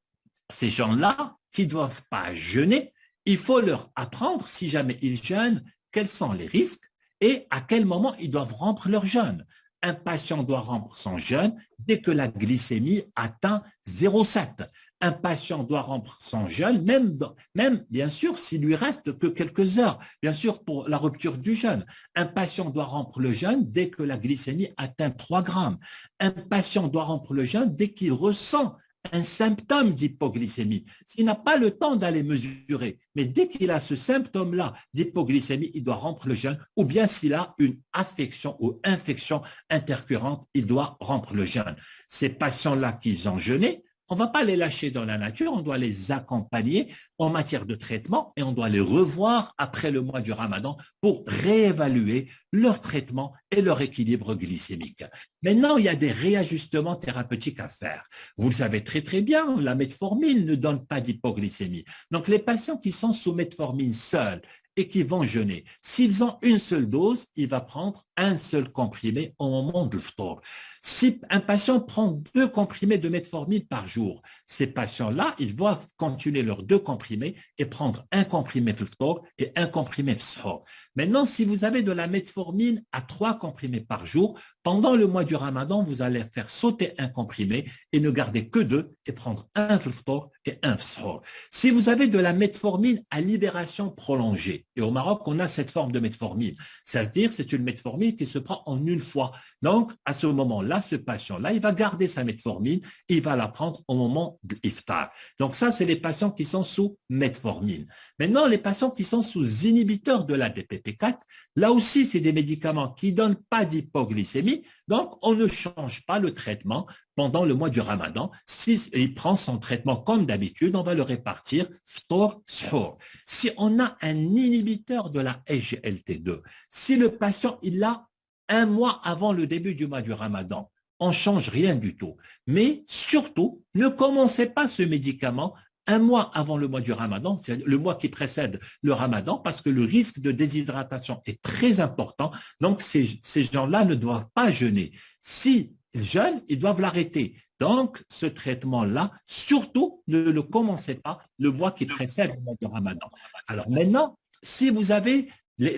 ces gens-là qui ne doivent pas jeûner, il faut leur apprendre, si jamais ils jeûnent, quels sont les risques et à quel moment ils doivent rompre leur jeûne. Un patient doit rompre son jeûne dès que la glycémie atteint 0,7. Un patient doit rompre son jeûne, même bien sûr, s'il lui reste que quelques heures, bien sûr, pour la rupture du jeûne. Un patient doit rompre le jeûne dès que la glycémie atteint 3 grammes. Un patient doit rompre le jeûne dès qu'il ressent un symptôme d'hypoglycémie. S'il n'a pas le temps d'aller mesurer, mais dès qu'il a ce symptôme-là d'hypoglycémie, il doit rompre le jeûne, ou bien s'il a une affection ou infection intercurrente, il doit rompre le jeûne. Ces patients-là qui ont jeûné, on ne va pas les lâcher dans la nature, on doit les accompagner en matière de traitement et on doit les revoir après le mois du Ramadan pour réévaluer leur traitement et leur équilibre glycémique. Maintenant, il y a des réajustements thérapeutiques à faire. Vous le savez très très bien, la metformine ne donne pas d'hypoglycémie. Donc les patients qui sont sous metformine seule et qui vont jeûner, s'ils ont une seule dose, il va prendre un seul comprimé au moment de l'iftar. Si un patient prend 2 comprimés de metformine par jour, ces patients-là, ils vont continuer leurs 2 comprimés et prendre un comprimé l'iftar et un comprimé sahur. Maintenant, si vous avez de la metformine à 3 comprimés par jour, pendant le mois du Ramadan, vous allez faire sauter un comprimé et ne garder que 2 et prendre un l'iftar et un sahur. Si vous avez de la metformine à libération prolongée, et au Maroc, on a cette forme de metformine, c'est-à-dire c'est une metformine qui se prend en une fois. Donc, à ce moment-là, ce patient-là, il va garder sa metformine et il va la prendre au moment de l'iftar. Donc ça, c'est les patients qui sont sous metformine. Maintenant, les patients qui sont sous inhibiteurs de la DPP4, là aussi, c'est des médicaments qui ne donnent pas d'hypoglycémie, donc on ne change pas le traitement pendant le mois du Ramadan. S'il prend son traitement comme d'habitude, on va le répartir ftor, sahur. Si on a un inhibiteur de la SGLT2, si le patient il l'a un mois avant le début du mois du Ramadan, on ne change rien du tout. Mais surtout, ne commencez pas ce médicament un mois avant le mois du Ramadan, c'est le mois qui précède le Ramadan, parce que le risque de déshydratation est très important. Donc, ces gens-là ne doivent pas jeûner. Si ils jeûnent, ils doivent l'arrêter. Donc, ce traitement-là, surtout, ne le commencez pas le mois qui précède le mois du Ramadan. Alors maintenant, si vous avez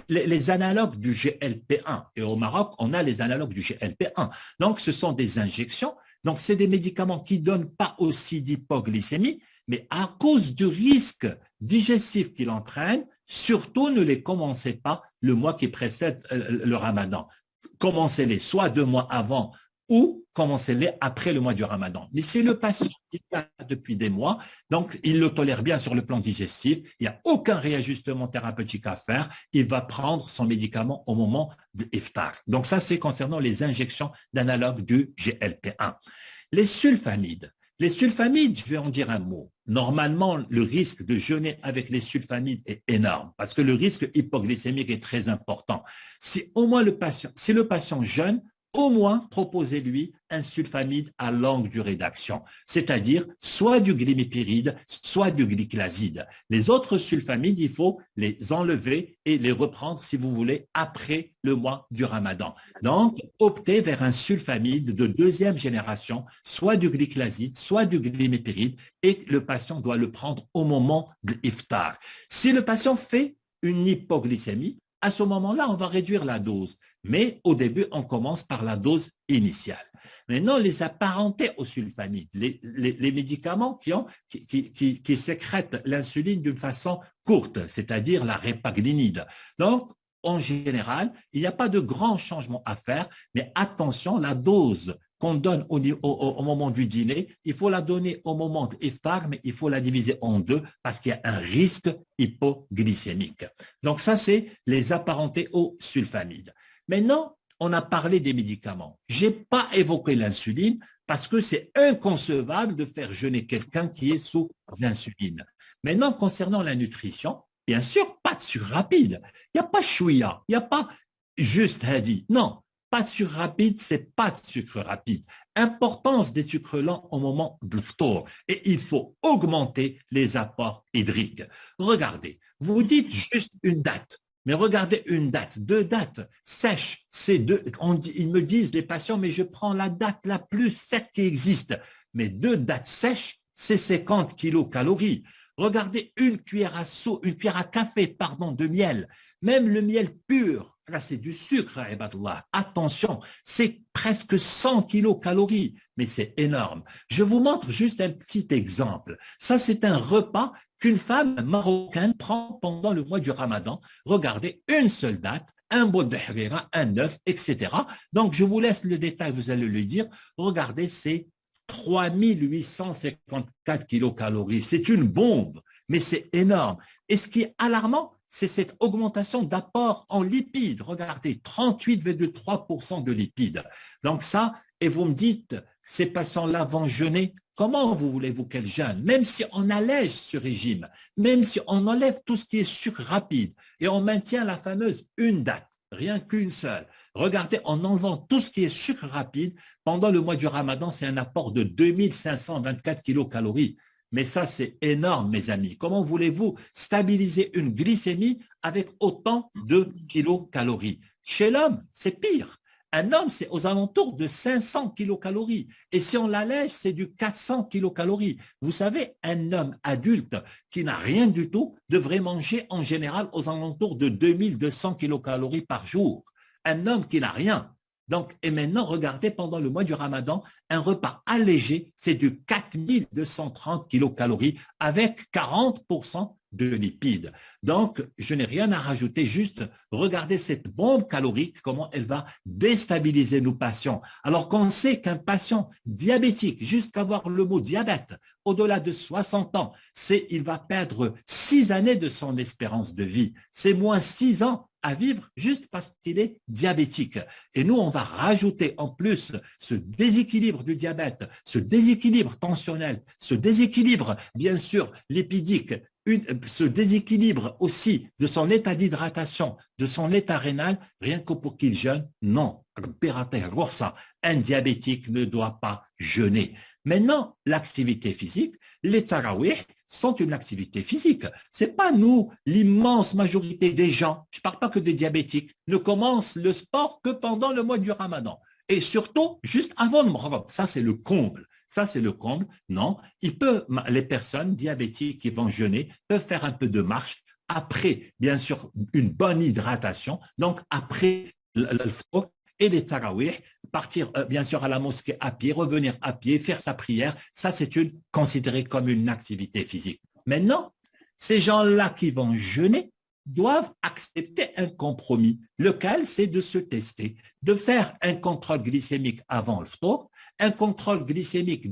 les analogues du GLP-1, et au Maroc, on a les analogues du GLP-1. Donc, ce sont des injections. Donc, c'est des médicaments qui ne donnent pas aussi d'hypoglycémie, mais à cause du risque digestif qu'il entraîne, surtout ne les commencez pas le mois qui précède le Ramadan. Commencez-les soit 2 mois avant ou commencez-les après le mois du Ramadan. Mais si le patient il l'a depuis des mois, donc il le tolère bien sur le plan digestif, il n'y a aucun réajustement thérapeutique à faire, il va prendre son médicament au moment de l'iftar. Donc ça, c'est concernant les injections d'analogue du GLP-1. Les sulfamides. Les sulfamides, je vais en dire un mot. Normalement, le risque de jeûner avec les sulfamides est énorme parce que le risque hypoglycémique est très important. Si le patient jeûne, au moins proposez-lui un sulfamide à longue durée d'action, c'est-à-dire soit du glimépiride, soit du glyclazide. Les autres sulfamides, il faut les enlever et les reprendre, si vous voulez, après le mois du Ramadan. Donc, optez vers un sulfamide de deuxième génération, soit du glyclazide, soit du glimépiride, et le patient doit le prendre au moment de l'iftar. Si le patient fait une hypoglycémie, à ce moment-là, on va réduire la dose. Mais au début, on commence par la dose initiale. Maintenant, les apparentés aux sulfamides, les médicaments qui sécrètent l'insuline d'une façon courte, c'est-à-dire la répaglinide. Donc, en général, il n'y a pas de grands changements à faire, mais attention, la dose qu'on donne au moment du dîner, il faut la donner au moment de l'iftar, mais il faut la diviser en deux parce qu'il y a un risque hypoglycémique. Donc ça, c'est les apparentés aux sulfamides. Maintenant, on a parlé des médicaments. Je n'ai pas évoqué l'insuline parce que c'est inconcevable de faire jeûner quelqu'un qui est sous l'insuline. Maintenant, concernant la nutrition, bien sûr, pas de sucre rapide. Il n'y a pas chouïa, il n'y a pas juste hadi. Non. Pas de sucre rapide, c'est pas de sucre rapide. Importance des sucres lents au moment de l'iftar. Et il faut augmenter les apports hydriques. Regardez, vous dites juste une date. Mais regardez une date, deux dates sèches. Ils me disent, les patients, mais je prends la date la plus sec qui existe. Mais deux dates sèches, c'est 50 kilocalories. Regardez une cuillère à café, de miel. Même le miel pur, là c'est du sucre, ibadallah. Attention, c'est presque 100 kilocalories, mais c'est énorme. Je vous montre juste un petit exemple. Ça, c'est un repas qu'une femme marocaine prend pendant le mois du Ramadan. Regardez, une seule date, un bol de harira, un œuf, etc. Donc, je vous laisse le détail, vous allez le dire. Regardez, c'est 3854 kilocalories. C'est une bombe, mais c'est énorme. Et ce qui est alarmant, c'est cette augmentation d'apport en lipides. Regardez, 38,3% de lipides. Donc ça, et vous me dites, ces patients-là vont jeûner. Comment voulez-vous qu'elles jeûnent? Même si on allège ce régime, même si on enlève tout ce qui est sucre rapide et on maintient la fameuse une date, rien qu'une seule. Regardez, en enlevant tout ce qui est sucre rapide, pendant le mois du Ramadan, c'est un apport de 2524 kilocalories. Mais ça, c'est énorme, mes amis. Comment voulez-vous stabiliser une glycémie avec autant de kilocalories? Chez l'homme, c'est pire. Un homme, c'est aux alentours de 500 kilocalories. Et si on l'allège, c'est du 400 kilocalories. Vous savez, un homme adulte qui n'a rien du tout devrait manger en général aux alentours de 2200 kilocalories par jour. Un homme qui n'a rien. Donc, et maintenant, regardez, pendant le mois du Ramadan, un repas allégé, c'est du 4230 kilocalories avec 40% de lipides. Donc, je n'ai rien à rajouter, juste regardez cette bombe calorique, comment elle va déstabiliser nos patients. Alors qu'on sait qu'un patient diabétique, jusqu'à voir le mot diabète, au-delà de 60 ans, il va perdre 6 années de son espérance de vie. C'est moins 6 ans à vivre juste parce qu'il est diabétique. Et nous, on va rajouter en plus ce déséquilibre du diabète, ce déséquilibre tensionnel, ce déséquilibre, bien sûr, lipidique, ce déséquilibre aussi de son état d'hydratation, de son état rénal, rien que pour qu'il jeûne, non. Un diabétique ne doit pas jeûner. Maintenant, l'activité physique, les tarawih sont une activité physique. C'est pas nous, l'immense majorité des gens, je parle pas que des diabétiques, ne commencent le sport que pendant le mois du Ramadan. Et surtout, juste avant le Ramadan. Ça, c'est le comble. Ça, c'est le comble. Non, les personnes diabétiques qui vont jeûner peuvent faire un peu de marche après, bien sûr, une bonne hydratation. Donc, après le froid et les tarawih, partir bien sûr à la mosquée à pied, revenir à pied, faire sa prière, ça c'est considéré comme une activité physique. Maintenant, ces gens-là qui vont jeûner, doivent accepter un compromis. Lequel, c'est de se tester, de faire un contrôle glycémique avant le ftour, un contrôle glycémique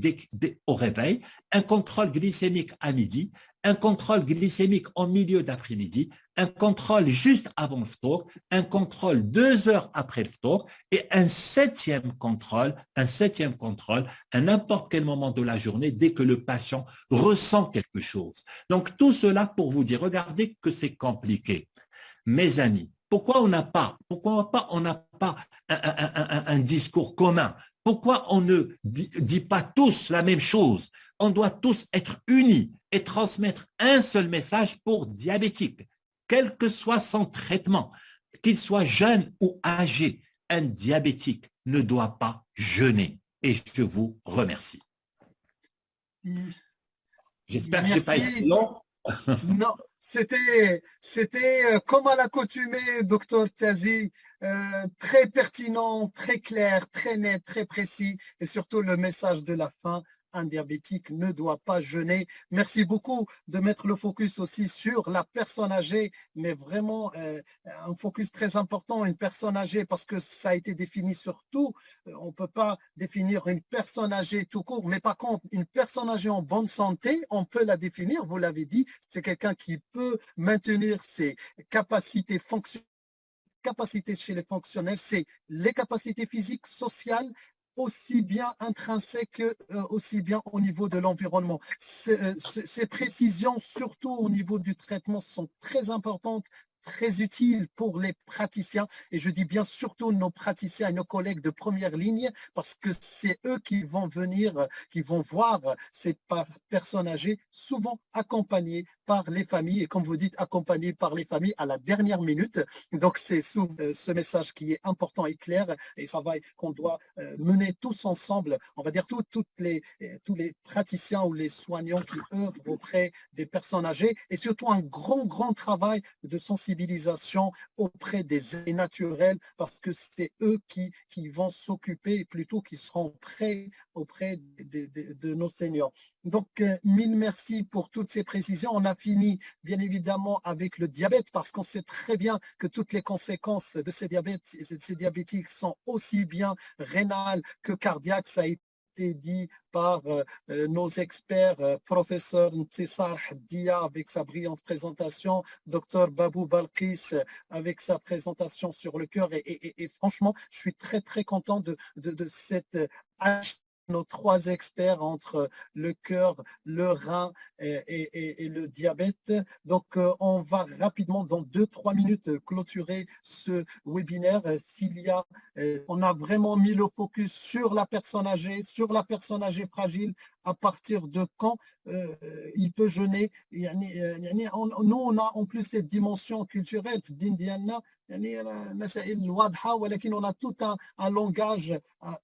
au réveil, un contrôle glycémique à midi, un contrôle glycémique en milieu d'après-midi, un contrôle juste avant le ftour, un contrôle 2 heures après le ftour et un septième contrôle à n'importe quel moment de la journée dès que le patient ressent quelque chose. Donc tout cela pour vous dire, regardez que c'est compliqué. Mes amis, pourquoi on n'a pas un discours commun? Pourquoi on ne dit pas tous la même chose? On doit tous être unis et transmettre un seul message pour diabétique, quel que soit son traitement, qu'il soit jeune ou âgé. Un diabétique ne doit pas jeûner. Et je vous remercie. J'espère que je n'ai pas été long.
Non, c'était comme à l'accoutumée, docteur Tazi, très pertinent, très clair, très net, très précis et surtout le message de la fin. Un diabétique ne doit pas jeûner. Merci beaucoup de mettre le focus aussi sur la personne âgée, mais vraiment un focus très important, une personne âgée, parce que ça a été défini surtout. On ne peut pas définir une personne âgée tout court, mais par contre, une personne âgée en bonne santé, on peut la définir, vous l'avez dit, c'est quelqu'un qui peut maintenir ses capacités fonctionnelles. Capacités chez les fonctionnels, c'est les capacités physiques, sociales, aussi bien intrinsèques que aussi bien au niveau de l'environnement. Ces précisions, surtout au niveau du traitement, sont très importantes, très utiles pour les praticiens, et je dis bien surtout nos praticiens et nos collègues de première ligne, parce que c'est eux qui vont venir, qui vont voir ces personnes âgées, souvent accompagnées par les familles, et comme vous dites, accompagnées par les familles à la dernière minute. Donc c'est ce message qui est important et clair, et ça va qu'on doit mener tous ensemble, on va dire tous les praticiens ou les soignants qui œuvrent auprès des personnes âgées, et surtout un grand travail de sensibilisation auprès des aînés naturels, parce que c'est eux qui vont s'occuper, plutôt qui seront prêts auprès de nos seniors. Donc, mille merci pour toutes ces précisions. On a fini, bien évidemment, avec le diabète, parce qu'on sait très bien que toutes les conséquences de ces diabétiques sont aussi bien rénales que cardiaques. Ça a été dit par nos experts, professeur Ntissar Dia avec sa brillante présentation, docteur Babou Balkis avec sa présentation sur le cœur, et franchement, je suis très content de cette nos 3 experts entre le cœur, le rein et le diabète. Donc, on va rapidement, dans 2-3 minutes, clôturer ce webinaire. On a vraiment mis le focus sur la personne âgée fragile. À partir de quand il peut jeûner. Nous, on a en plus cette dimension culturelle d'Indiana. On a tout un langage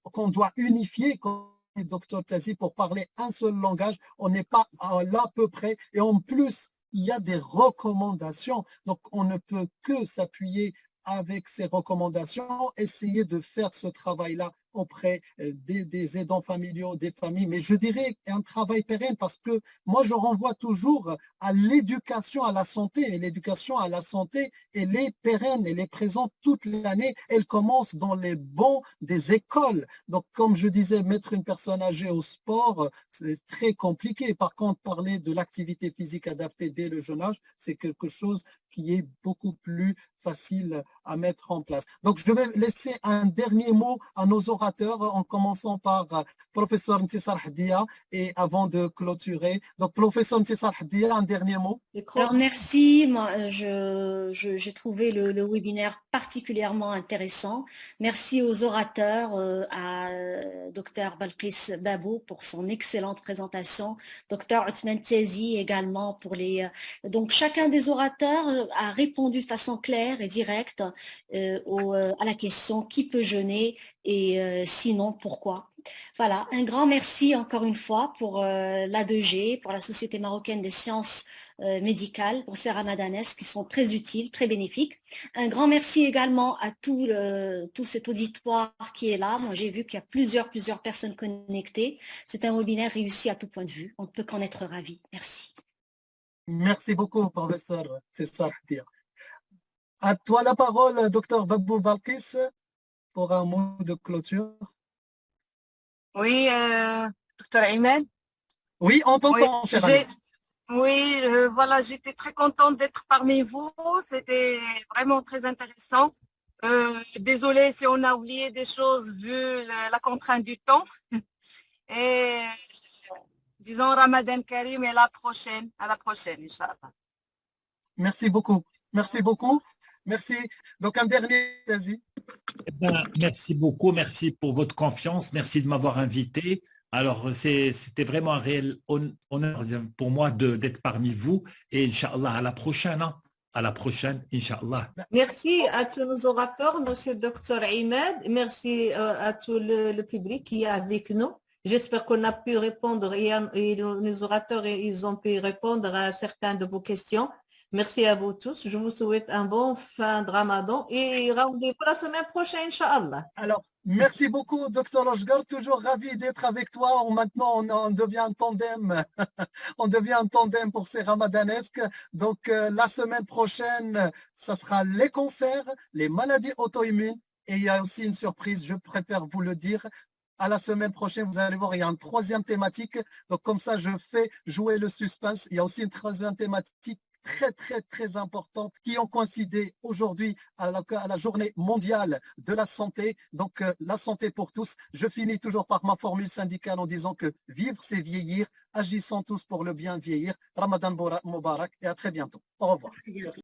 qu'on doit unifier, comme dit Dr Tazi, pour parler un seul langage. On n'est pas là à peu près, et en plus il y a des recommandations, donc on ne peut que s'appuyer avec ces recommandations, essayer de faire ce travail-là auprès des aidants familiaux, des familles, mais je dirais un travail pérenne, parce que moi je renvoie toujours à l'éducation à la santé, et l'éducation à la santé, elle est pérenne, elle est présente toute l'année, elle commence dans les bancs des écoles. Donc comme je disais, mettre une personne âgée au sport, c'est très compliqué. Par contre, parler de l'activité physique adaptée dès le jeune âge, c'est quelque chose qui est beaucoup plus facile à mettre en place. Donc, je vais laisser un dernier mot à nos orateurs, en commençant par professeur Ntissar Dia, et avant de clôturer. Donc, professeur Ntissar Dia, un dernier mot.
Alors, merci. Moi, j'ai trouvé le webinaire particulièrement intéressant. Merci aux orateurs, à Dr Balkis Babou pour son excellente présentation, Dr Othman Tezi également pour les... Donc, chacun des orateurs a répondu de façon claire et directe à la question qui peut jeûner, et sinon pourquoi. Voilà, un grand merci encore une fois pour l'A2G, pour la Société marocaine des sciences médicales, pour ces ramadanesques qui sont très utiles, très bénéfiques. Un grand merci également à tout cet auditoire qui est là. Moi, j'ai vu qu'il y a plusieurs personnes connectées. C'est un webinaire réussi à tout point de vue. On ne peut qu'en être ravi. Merci.
Merci beaucoup, professeur Ntissar Dia. À toi la parole, docteur Babou Balkis, pour un mot de clôture.
Oui, docteur Ayman.
Oui, on t'entend, cher ami.
Oui, voilà, j'étais très contente d'être parmi vous. C'était vraiment très intéressant. Désolée si on a oublié des choses vu la contrainte du temps. Et disons Ramadan Karim et à la prochaine, Inch'Allah.
Merci beaucoup. Merci beaucoup. Merci. Donc, un dernier, vas-y.
Eh ben, merci beaucoup, merci pour votre confiance, merci de m'avoir invité. Alors, c'était vraiment un réel honneur pour moi d'être parmi vous et Inch'Allah, à la prochaine. Hein. À la prochaine, Inch'Allah.
Merci à tous nos orateurs, monsieur Dr Imad. Merci à tout le public qui est avec nous. J'espère qu'on a pu répondre et nos orateurs ils ont pu répondre à certaines de vos questions. Merci à vous tous. Je vous souhaite un bon fin de Ramadan et rendez-vous la semaine prochaine, Inch'Allah.
Alors, merci beaucoup, Dr Lojgar. Toujours ravi d'être avec toi. Maintenant, on devient un tandem. On devient un tandem pour ces ramadanesques. Donc, la semaine prochaine, ça sera les cancers, les maladies auto-immunes. Et il y a aussi une surprise, je préfère vous le dire. À la semaine prochaine, vous allez voir, il y a une troisième thématique. Donc, comme ça, je fais jouer le suspense. Il y a aussi une troisième thématique très importantes qui ont coïncidé aujourd'hui à la journée mondiale de la santé. Donc, la santé pour tous. Je finis toujours par ma formule syndicale en disant que vivre, c'est vieillir. Agissons tous pour le bien vieillir. Ramadan Mubarak et à très bientôt. Au revoir.